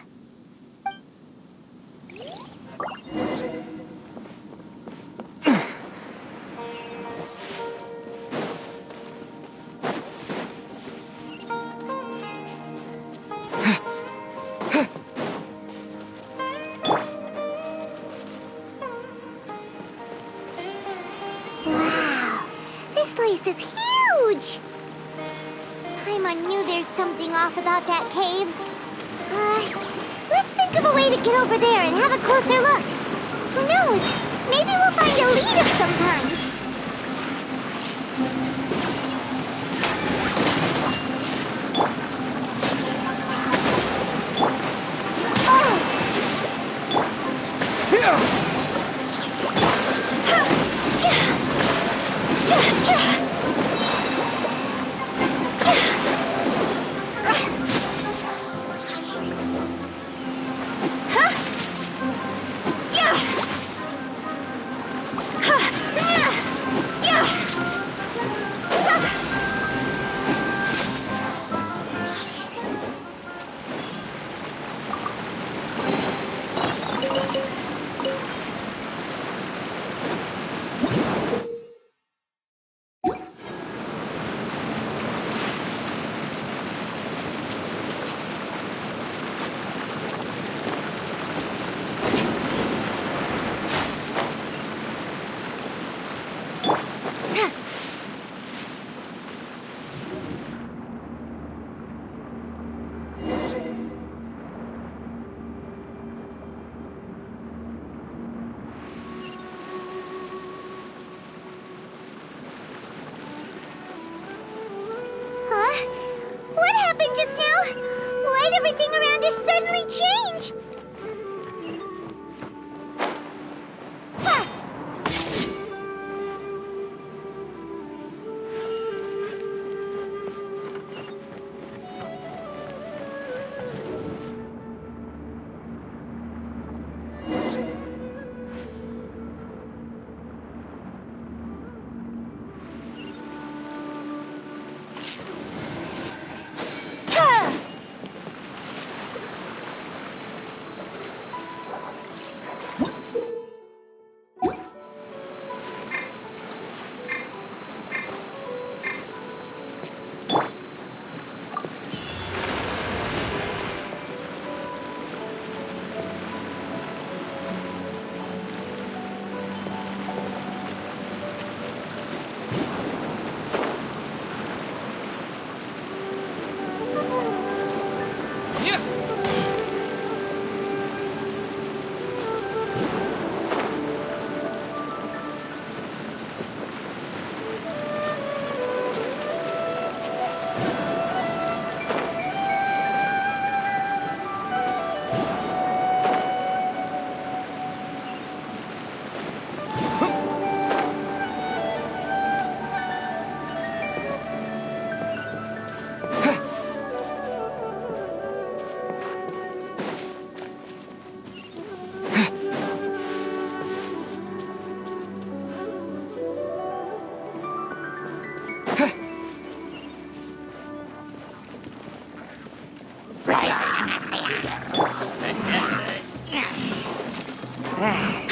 [SPEAKER 1] Wow, this place is huge! I'm Paimon knew there's something off about that cave. Let's think of a way to get over there and have a closer look. Who knows? Maybe we'll find a lead of some kind. What happened just now? Why'd everything around us suddenly change? Ha!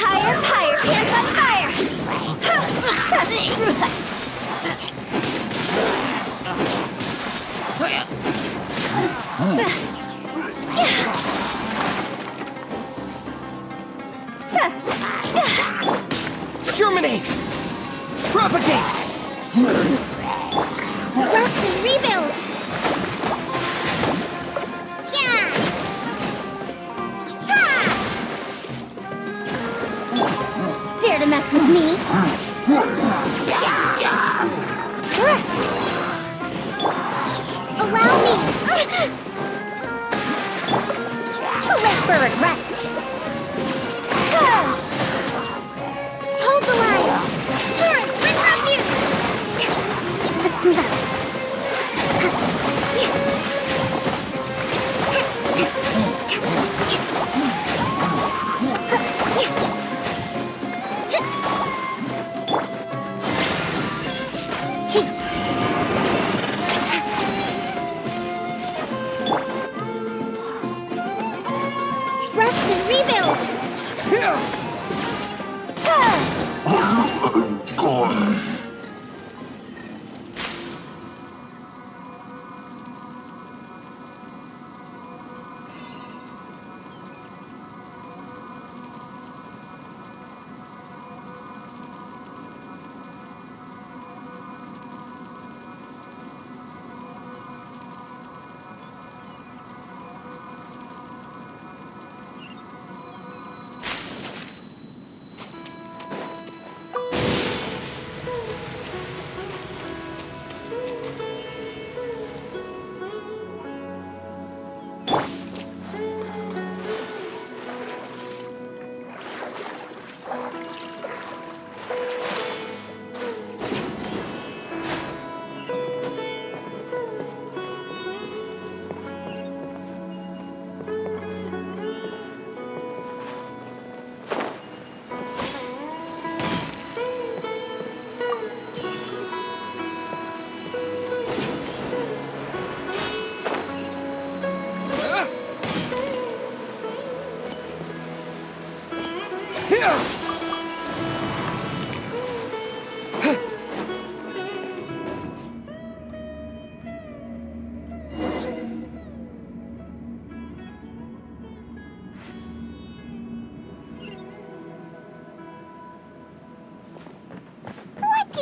[SPEAKER 1] Higher, higher, hands on fire!
[SPEAKER 6] Germinate! Propagate!
[SPEAKER 1] Rest and rebuild! Yeah! Ha! Dare to mess with me? Allow me to live for regrets. Hold the line! Torrent, bring refuge! Let's move out. Rest and rebuild!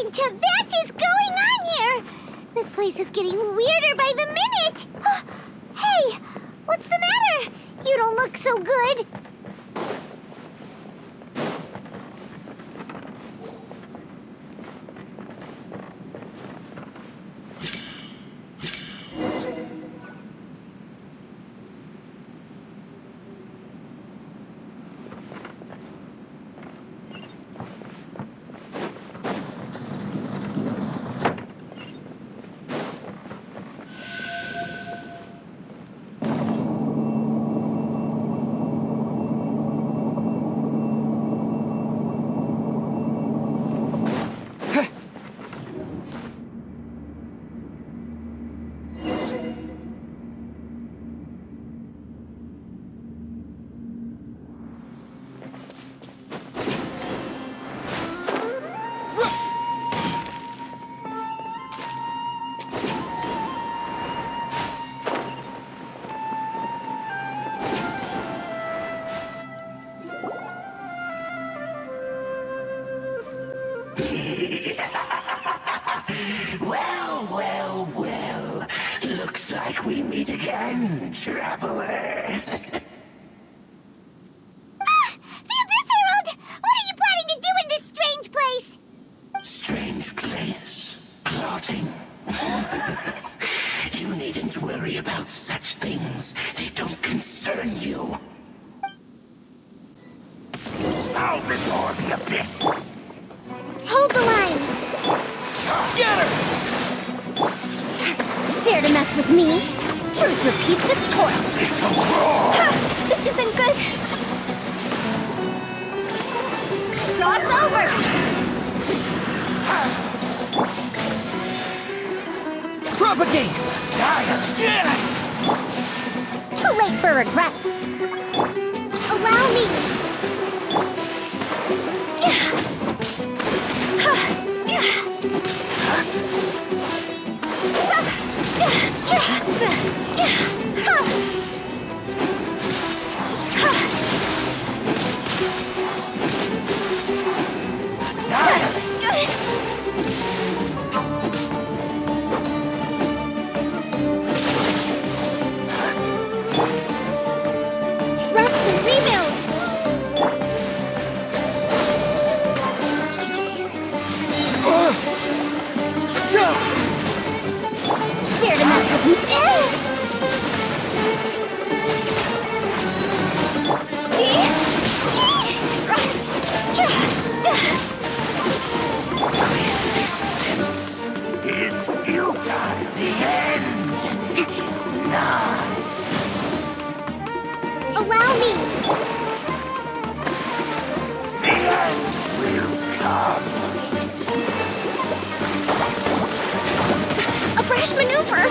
[SPEAKER 1] into that is going on here? This place is getting weirder by the minute. Hey, what's the matter? You don't look so good.
[SPEAKER 9] Well. Looks like we meet again, traveler.
[SPEAKER 1] The Abyss Herald! What are you planning to do in this strange place?
[SPEAKER 9] Strange place. Plotting. You needn't worry about such things. They don't concern you. Bow before the Abyss!
[SPEAKER 1] Hold the line!
[SPEAKER 7] Scatter!
[SPEAKER 1] Dare to mess with me? Truth repeats its course. This isn't good. Cross over!
[SPEAKER 3] Propagate!
[SPEAKER 7] Yeah!
[SPEAKER 1] Too late for regrets. Allow me. Rest and rebuild. Dare to mess with me?
[SPEAKER 9] Resistance is futile. The end is nigh.
[SPEAKER 1] Allow me.
[SPEAKER 9] The end will come.
[SPEAKER 1] A brash maneuver.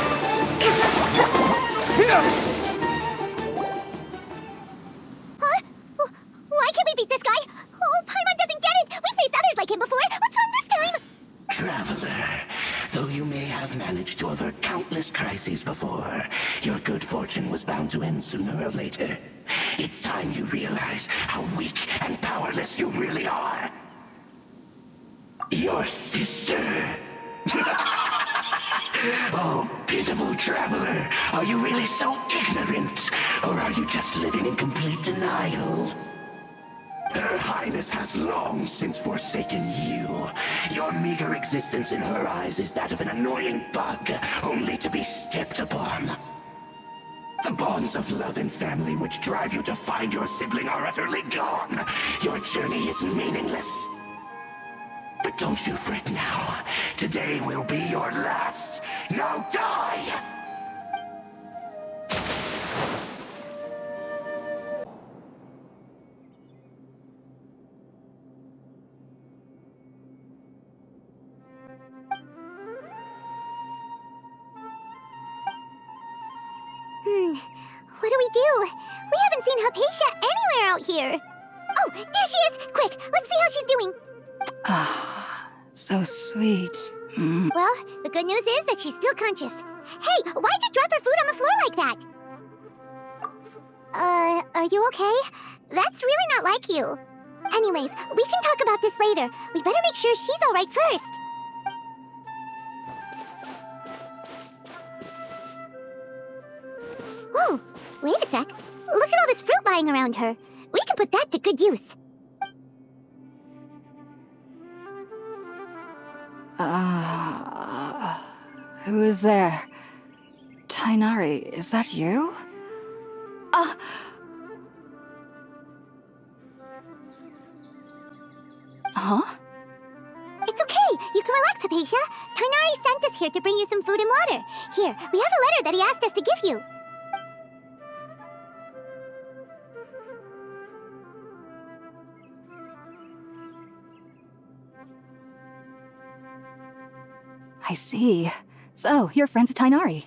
[SPEAKER 1] Huh? Why can't we beat this guy? Oh, Paimon doesn't get it. We faced others like him before. What's wrong this time?
[SPEAKER 9] Traveler, though you may have managed to avert countless crises before, your good fortune was bound to end sooner or later. It's time you realize how weak and powerless you really are. Your sister. Oh, pitiful traveler. Are you really so ignorant? Or are you just living in complete denial? Her Highness has long since forsaken you. Your meager existence in her eyes is that of an annoying bug, only to be stepped upon. The bonds of love and family which drive you to find your sibling are utterly gone. Your journey is meaningless. But don't you fret now. Today will be your last. Now die!
[SPEAKER 1] What do we do? We haven't seen Hypatia anywhere out here. Oh, there she is! Quick, let's see how she's doing.
[SPEAKER 8] Ah, so sweet.
[SPEAKER 1] Well, the good news is that she's still conscious. Hey, why'd you drop her food on the floor like that? Are you okay? That's really not like you. Anyways, we can talk about this later. We better make sure she's alright first. Oh, wait a sec. Look at all this fruit lying around her. We can put that to good use.
[SPEAKER 8] Who is there? Tainari, is that you? Huh?
[SPEAKER 1] It's okay. You can relax, Hypatia. Tainari sent us here to bring you some food and water. Here, we have a letter that he asked us to give you.
[SPEAKER 8] I see. So, you're friends of Tainari.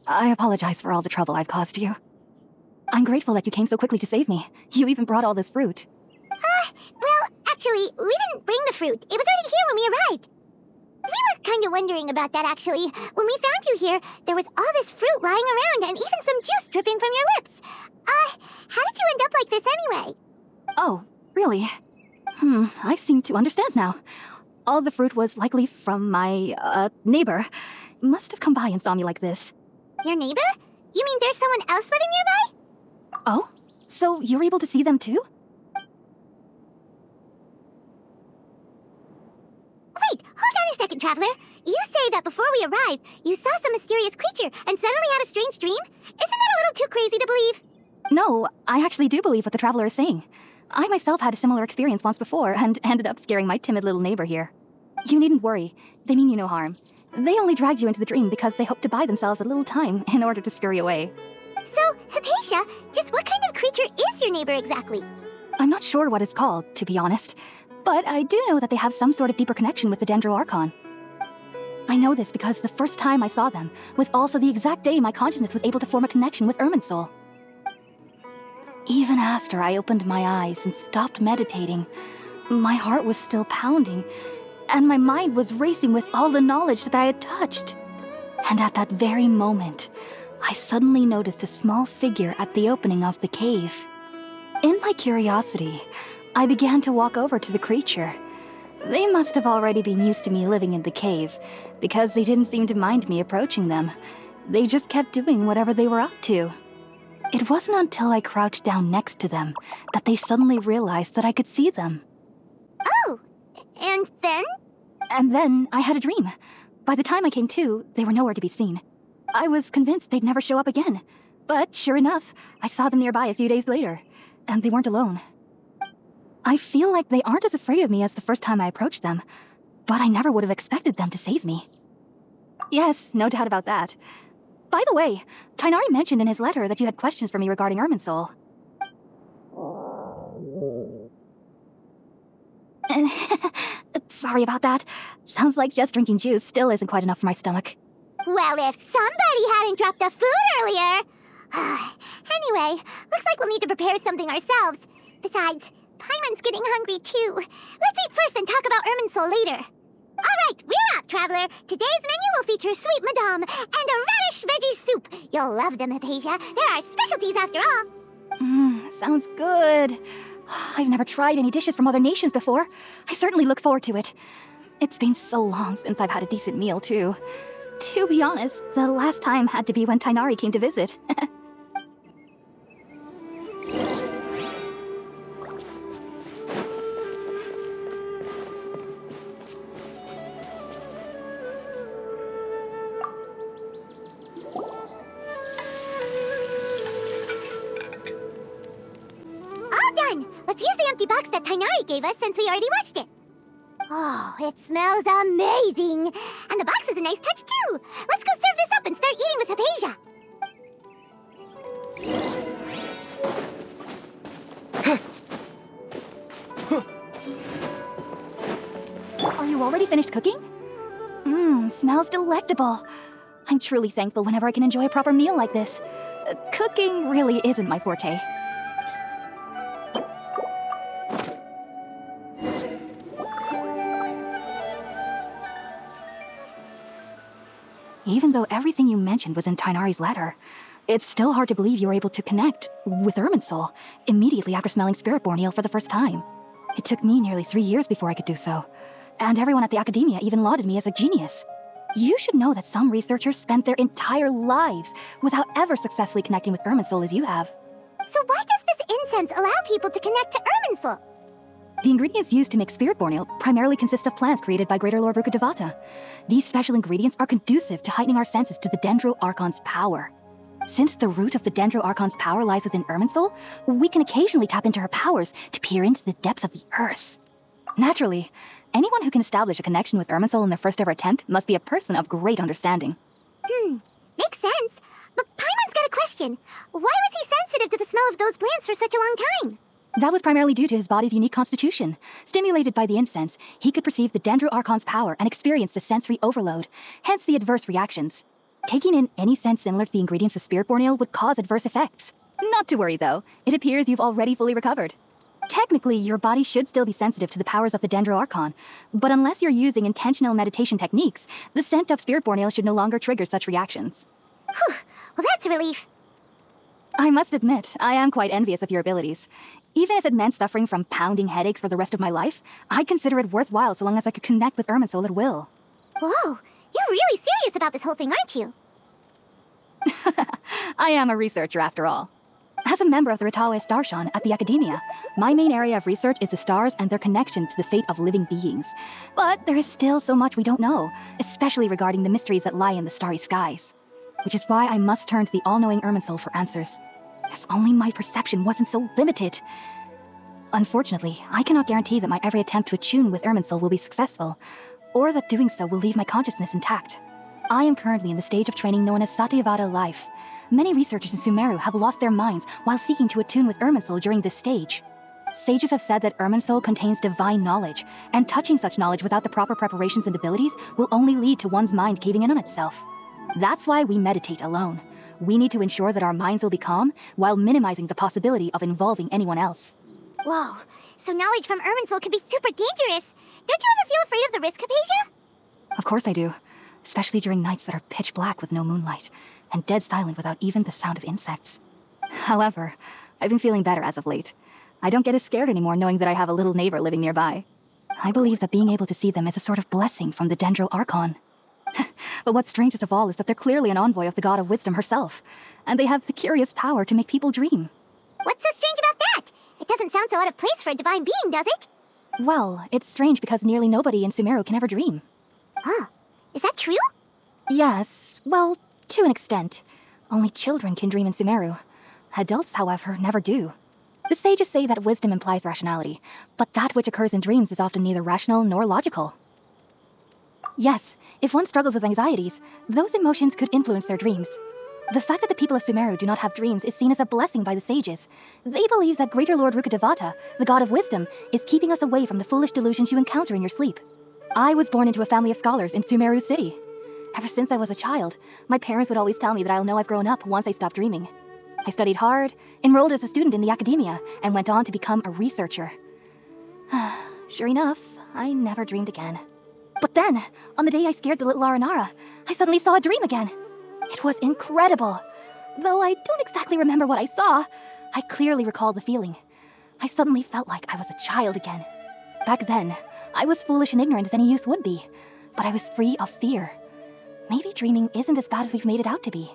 [SPEAKER 8] I apologize for all the trouble I've caused you. I'm grateful that you came so quickly to save me. You even brought all this fruit.
[SPEAKER 1] Well, actually, we didn't bring the fruit. It was already here when we arrived. We were kind of wondering about that, actually. When we found you here, there was all this fruit lying around and even some juice dripping from your lips. How did you end up like this anyway?
[SPEAKER 8] Oh, really? I seem to understand now. All the fruit was likely from my, neighbor. Must have come by and saw me like this.
[SPEAKER 1] Your neighbor? You mean there's someone else living nearby?
[SPEAKER 8] Oh? So you're able to see them too?
[SPEAKER 1] Wait, hold on a second, Traveler. You say that before we arrived, you saw some mysterious creature and suddenly had a strange dream? Isn't that a little too crazy to believe?
[SPEAKER 8] No, I actually do believe what the Traveler is saying. I myself had a similar experience once before and ended up scaring my timid little neighbor here. You needn't worry. They mean you no harm. They only dragged you into the dream because they hoped to buy themselves a little time in order to scurry away.
[SPEAKER 1] So, Hypatia, just what kind of creature is your neighbor exactly?
[SPEAKER 8] I'm not sure what it's called, to be honest. But I do know that they have some sort of deeper connection with the Dendro Archon. I know this because the first time I saw them was also the exact day my consciousness was able to form a connection with Irminsul. Even after I opened my eyes and stopped meditating, my heart was still pounding, and my mind was racing with all the knowledge that I had touched. And at that very moment, I suddenly noticed a small figure at the opening of the cave. In my curiosity, I began to walk over to the creature. They must have already been used to me living in the cave, because they didn't seem to mind me approaching them. They just kept doing whatever they were up to. It wasn't until I crouched down next to them that they suddenly realized that I could see them.
[SPEAKER 1] Oh, and then?
[SPEAKER 8] And then I had a dream. By the time I came to, they were nowhere to be seen. I was convinced they'd never show up again. But sure enough, I saw them nearby a few days later, and they weren't alone. I feel like they aren't as afraid of me as the first time I approached them, but I never would have expected them to save me. Yes, no doubt about that. By the way, Tainari mentioned in his letter that you had questions for me regarding Irminsul. Sorry about that. Sounds like just drinking juice still isn't quite enough for my stomach.
[SPEAKER 1] Well, if somebody hadn't dropped the food earlier... Anyway, looks like we'll need to prepare something ourselves. Besides, Paimon's getting hungry too. Let's eat first and talk about Irminsul later. Alright, we're up, Traveler. Today's menu will feature sweet madame and a radish veggie soup. You'll love them, Hypatia. They're our specialties after all.
[SPEAKER 8] Sounds good. I've never tried any dishes from other nations before. I certainly look forward to it. It's been so long since I've had a decent meal, too. To be honest, the last time had to be when Tainari came to visit.
[SPEAKER 1] Let's use the empty box that Tainari gave us since we already watched it. Oh, it smells amazing. And the box is a nice touch too. Let's go serve this up and start eating with Hypatia.
[SPEAKER 8] Are you already finished cooking? Smells delectable. I'm truly thankful whenever I can enjoy a proper meal like this. Cooking really isn't my forte. Even though everything you mentioned was in Tainari's letter, it's still hard to believe you were able to connect with Irminsul immediately after smelling Spiritborn Ale for the first time. It took me nearly 3 years before I could do so, and everyone at the Academia even lauded me as a genius. You should know that some researchers spent their entire lives without ever successfully connecting with Irminsul as you have.
[SPEAKER 1] So why does this incense allow people to connect to Irminsul?
[SPEAKER 8] The ingredients used to make spirit borneo primarily consist of plants created by Greater Lord Rukadevata. These special ingredients are conducive to heightening our senses to the Dendro Archon's power. Since the root of the Dendro Archon's power lies within Irminsul, we can occasionally tap into her powers to peer into the depths of the earth. Naturally, anyone who can establish a connection with Irminsul in their first ever attempt must be a person of great understanding.
[SPEAKER 1] Makes sense. But Paimon's got a question. Why was he sensitive to the smell of those plants for such a long time?
[SPEAKER 8] That was primarily due to his body's unique constitution. Stimulated by the incense, he could perceive the Dendro Archon's power and experience the sensory overload, hence the adverse reactions. Taking in any scent similar to the ingredients of spirit borneo would cause adverse effects. Not to worry though, it appears you've already fully recovered. Technically, your body should still be sensitive to the powers of the Dendro Archon, but unless you're using intentional meditation techniques, the scent of spirit borneo should no longer trigger such reactions.
[SPEAKER 1] Whew, well that's a relief.
[SPEAKER 8] I must admit, I am quite envious of your abilities. Even if it meant suffering from pounding headaches for the rest of my life, I'd consider it worthwhile so long as I could connect with Irminsul at will.
[SPEAKER 1] Whoa, you're really serious about this whole thing, aren't you?
[SPEAKER 8] I am a researcher after all. As a member of the Ritawe Darshan at the Academia, my main area of research is the stars and their connection to the fate of living beings. But there is still so much we don't know, especially regarding the mysteries that lie in the starry skies. Which is why I must turn to the all-knowing Irminsul for answers. If only my perception wasn't so limited. Unfortunately, I cannot guarantee that my every attempt to attune with Irminsul will be successful, or that doing so will leave my consciousness intact. I am currently in the stage of training known as Satyavada life. Many researchers in Sumeru have lost their minds while seeking to attune with Irminsul during this stage. Sages have said that Irminsul contains divine knowledge, and touching such knowledge without the proper preparations and abilities will only lead to one's mind caving in on itself. That's why we meditate alone. We need to ensure that our minds will be calm while minimizing the possibility of involving anyone else.
[SPEAKER 1] Whoa, so knowledge from Irminsul can be super dangerous. Don't you ever feel afraid of the risk, Hypatia?
[SPEAKER 8] Of course I do, especially during nights that are pitch black with no moonlight, and dead silent without even the sound of insects. However, I've been feeling better as of late. I don't get as scared anymore knowing that I have a little neighbor living nearby. I believe that being able to see them is a sort of blessing from the Dendro Archon. But what's strangest of all is that they're clearly an envoy of the god of wisdom herself, and they have the curious power to make people dream.
[SPEAKER 1] What's so strange about that? It doesn't sound so out of place for a divine being, does it?
[SPEAKER 8] Well, it's strange because nearly nobody in Sumeru can ever dream.
[SPEAKER 1] Huh. Is that true?
[SPEAKER 8] Yes, well, to an extent. Only children can dream in Sumeru. Adults, however, never do. The sages say that wisdom implies rationality, but that which occurs in dreams is often neither rational nor logical. Yes, if one struggles with anxieties, those emotions could influence their dreams. The fact that the people of Sumeru do not have dreams is seen as a blessing by the sages. They believe that Greater Lord Rukadevata, the god of wisdom, is keeping us away from the foolish delusions you encounter in your sleep. I was born into a family of scholars in Sumeru City. Ever since I was a child, my parents would always tell me that I'll know I've grown up once I stop dreaming. I studied hard, enrolled as a student in the academia, and went on to become a researcher. Sure enough, I never dreamed again. But then, on the day I scared the little Aranara, I suddenly saw a dream again. It was incredible. Though I don't exactly remember what I saw, I clearly recall the feeling. I suddenly felt like I was a child again. Back then, I was foolish and ignorant as any youth would be, but I was free of fear. Maybe dreaming isn't as bad as we've made it out to be.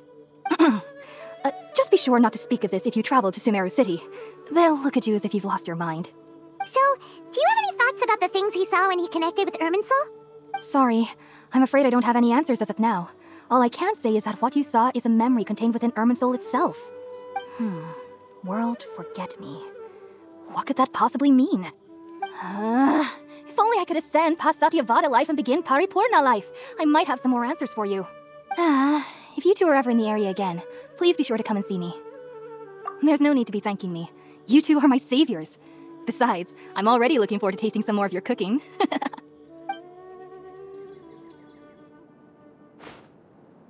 [SPEAKER 8] Just be sure not to speak of this if you travel to Sumeru City. They'll look at you as if you've lost your mind.
[SPEAKER 1] So, do you have any thoughts about the things he saw when he connected with Irminsul?
[SPEAKER 8] Sorry, I'm afraid I don't have any answers as of now. All I can say is that what you saw is a memory contained within Irminsul itself. World forget me. What could that possibly mean? If only I could ascend past Satyavada life and begin Paripurna life, I might have some more answers for you. If you two are ever in the area again, please be sure to come and see me. There's no need to be thanking me. You two are my saviors. Besides, I'm already looking forward to tasting some more of your cooking.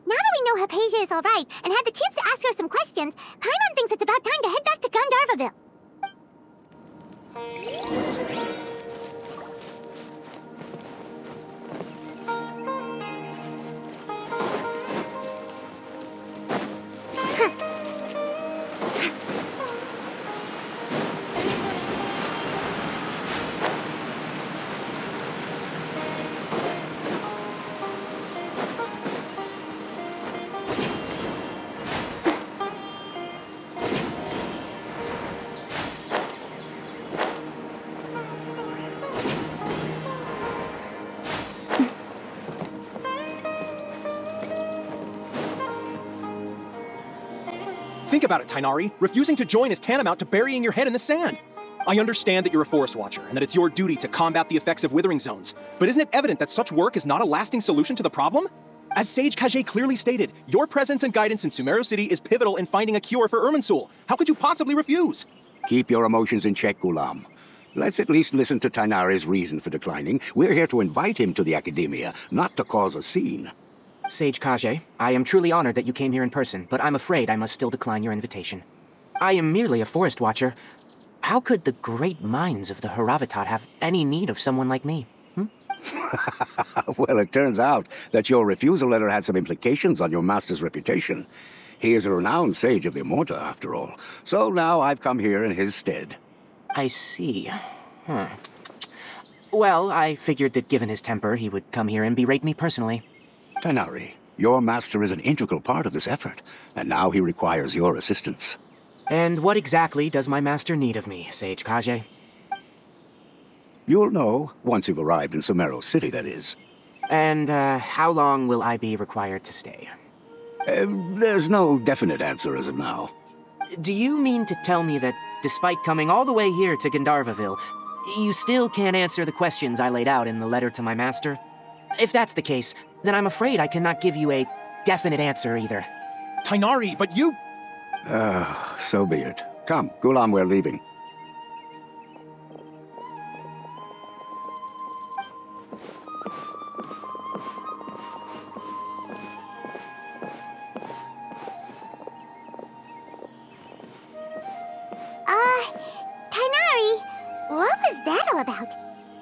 [SPEAKER 1] Now that we know Hypatia is alright and had the chance to ask her some questions, Paimon thinks it's about time to head back to Gandharvaville.
[SPEAKER 10] Think about it, Tainari. Refusing to join is tantamount to burying your head in the sand. I understand that you're a forest watcher, and that it's your duty to combat the effects of withering zones. But isn't it evident that such work is not a lasting solution to the problem? As Sage Kage clearly stated, your presence and guidance in Sumeru City is pivotal in finding a cure for Irminsul. How could you possibly refuse?
[SPEAKER 9] Keep your emotions in check, Gulam. Let's at least listen to Tainari's reason for declining. We're here to invite him to the Academia, not to cause a scene.
[SPEAKER 3] Sage Kage, I am truly honored that you came here in person, but I'm afraid I must still decline your invitation. I am merely a forest watcher. How could the great minds of the Haravatat have any need of someone like me?
[SPEAKER 9] Well, it turns out that your refusal letter had some implications on your master's reputation. He is a renowned sage of the Immorta, after all. So now I've come here in his stead.
[SPEAKER 3] I see. Well, I figured that given his temper, he would come here and berate me personally.
[SPEAKER 9] Tainari, your master is an integral part of this effort, and now he requires your assistance.
[SPEAKER 3] And what exactly does my master need of me, Sage Kage?
[SPEAKER 9] You'll know, once you've arrived in Sumeru City, that is.
[SPEAKER 3] And, how long will I be required to stay?
[SPEAKER 9] There's no definite answer as of now.
[SPEAKER 3] Do you mean to tell me that, despite coming all the way here to Gandharvaville, you still can't answer the questions I laid out in the letter to my master? If that's the case, then I'm afraid I cannot give you a definite answer either.
[SPEAKER 10] Tainari, but you...
[SPEAKER 9] So be it. Come, Gulam, we're leaving.
[SPEAKER 1] Tainari, what was that all about?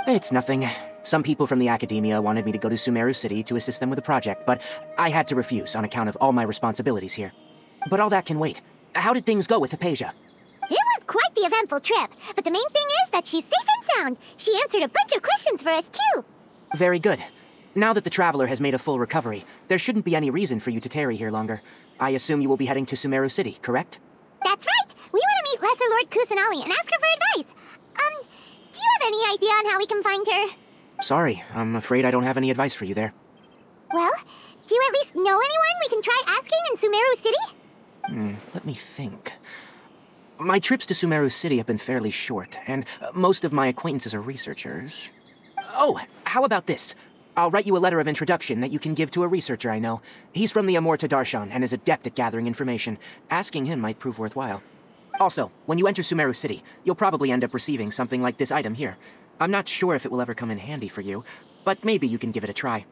[SPEAKER 3] It's nothing. Some people from the Academia wanted me to go to Sumeru City to assist them with a project, but I had to refuse on account of all my responsibilities here. But all that can wait. How did things go with Hypatia?
[SPEAKER 1] It was quite the eventful trip, but the main thing is that she's safe and sound. She answered a bunch of questions for us, too.
[SPEAKER 3] Very good. Now that the Traveler has made a full recovery, there shouldn't be any reason for you to tarry here longer. I assume you will be heading to Sumeru City, correct?
[SPEAKER 1] That's right. We want to meet Lesser Lord Kusanali and ask her for advice. Do you have any idea on how we can find her?
[SPEAKER 3] Sorry, I'm afraid I don't have any advice for you there.
[SPEAKER 1] Well, do you at least know anyone we can try asking in Sumeru City?
[SPEAKER 3] Let me think. My trips to Sumeru City have been fairly short, and most of my acquaintances are researchers. Oh, how about this? I'll write you a letter of introduction that you can give to a researcher I know. He's from the Immorta Darshan and is adept at gathering information. Asking him might prove worthwhile. Also, when you enter Sumeru City, you'll probably end up receiving something like this item here. I'm not sure if it will ever come in handy for you, but maybe you can give it a try.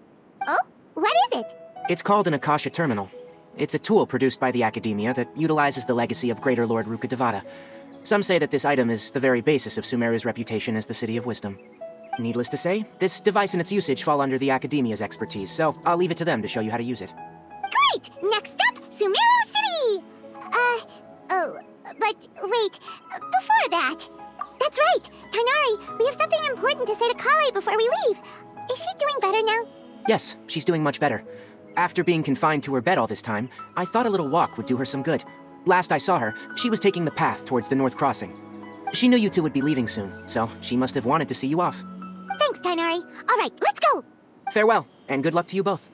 [SPEAKER 1] Oh? What is it?
[SPEAKER 3] It's called an Akasha Terminal. It's a tool produced by the Academia that utilizes the legacy of Greater Lord Rukkhadevata. Some say that this item is the very basis of Sumeru's reputation as the City of Wisdom. Needless to say, this device and its usage fall under the Academia's expertise, so I'll leave it to them to show you how to use it.
[SPEAKER 1] Great! Next up, Sumeru City! But wait, before that... That's right! Tainari, we have something important to say to Kale before we leave. Is she doing better now?
[SPEAKER 3] Yes, she's doing much better. After being confined to her bed all this time, I thought a little walk would do her some good. Last I saw her, she was taking the path towards the North Crossing. She knew you two would be leaving soon, so she must have wanted to see you off.
[SPEAKER 1] Thanks, Tainari. All right, let's go!
[SPEAKER 3] Farewell, and good luck to you both.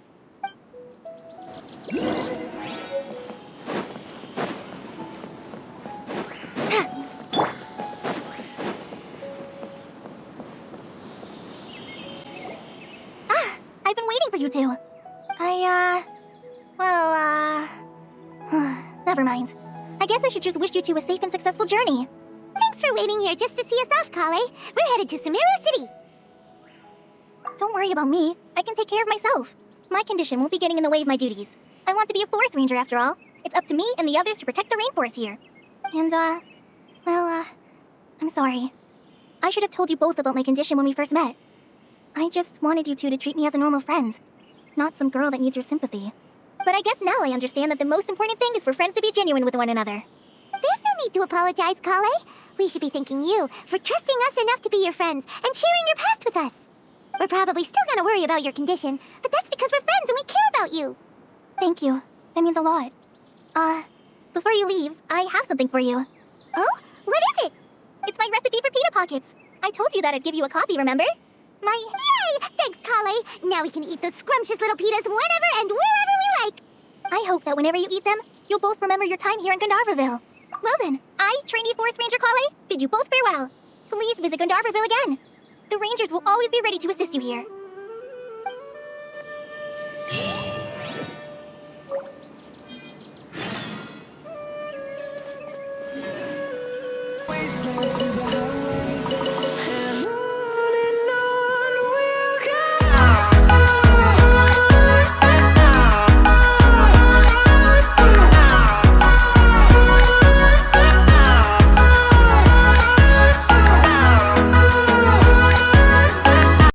[SPEAKER 2] I've been waiting for you two. Never mind. I guess I should just wish you two a safe and successful journey.
[SPEAKER 1] Thanks for waiting here just to see us off, Kale. We're headed to Sumeru City.
[SPEAKER 2] Don't worry about me. I can take care of myself. My condition won't be getting in the way of my duties. I want to be a forest ranger after all. It's up to me and the others to protect the rainforest here. And, I'm sorry. I should have told you both about my condition when we first met. I just wanted you two to treat me as a normal friend, not some girl that needs your sympathy. But I guess now I understand that the most important thing is for friends to be genuine with one another.
[SPEAKER 1] There's no need to apologize, Kale. We should be thanking you for trusting us enough to be your friends and sharing your past with us. We're probably still gonna worry about your condition, but that's because we're friends and we care about you.
[SPEAKER 2] Thank you. That means a lot. Before you leave, I have something for you.
[SPEAKER 1] Oh? What is it?
[SPEAKER 2] It's my recipe for pita pockets. I told you that I'd give you a copy, remember?
[SPEAKER 1] Yay! Thanks, Kale. Now we can eat those scrumptious little pitas whenever and wherever we like.
[SPEAKER 2] I hope that whenever you eat them, you'll both remember your time here in Gandharvaville. Well then, I, Trainee Forest Ranger Kale, bid you both farewell. Please visit Gandharvaville again. The Rangers will always be ready to assist you here.
[SPEAKER 11] Wastelands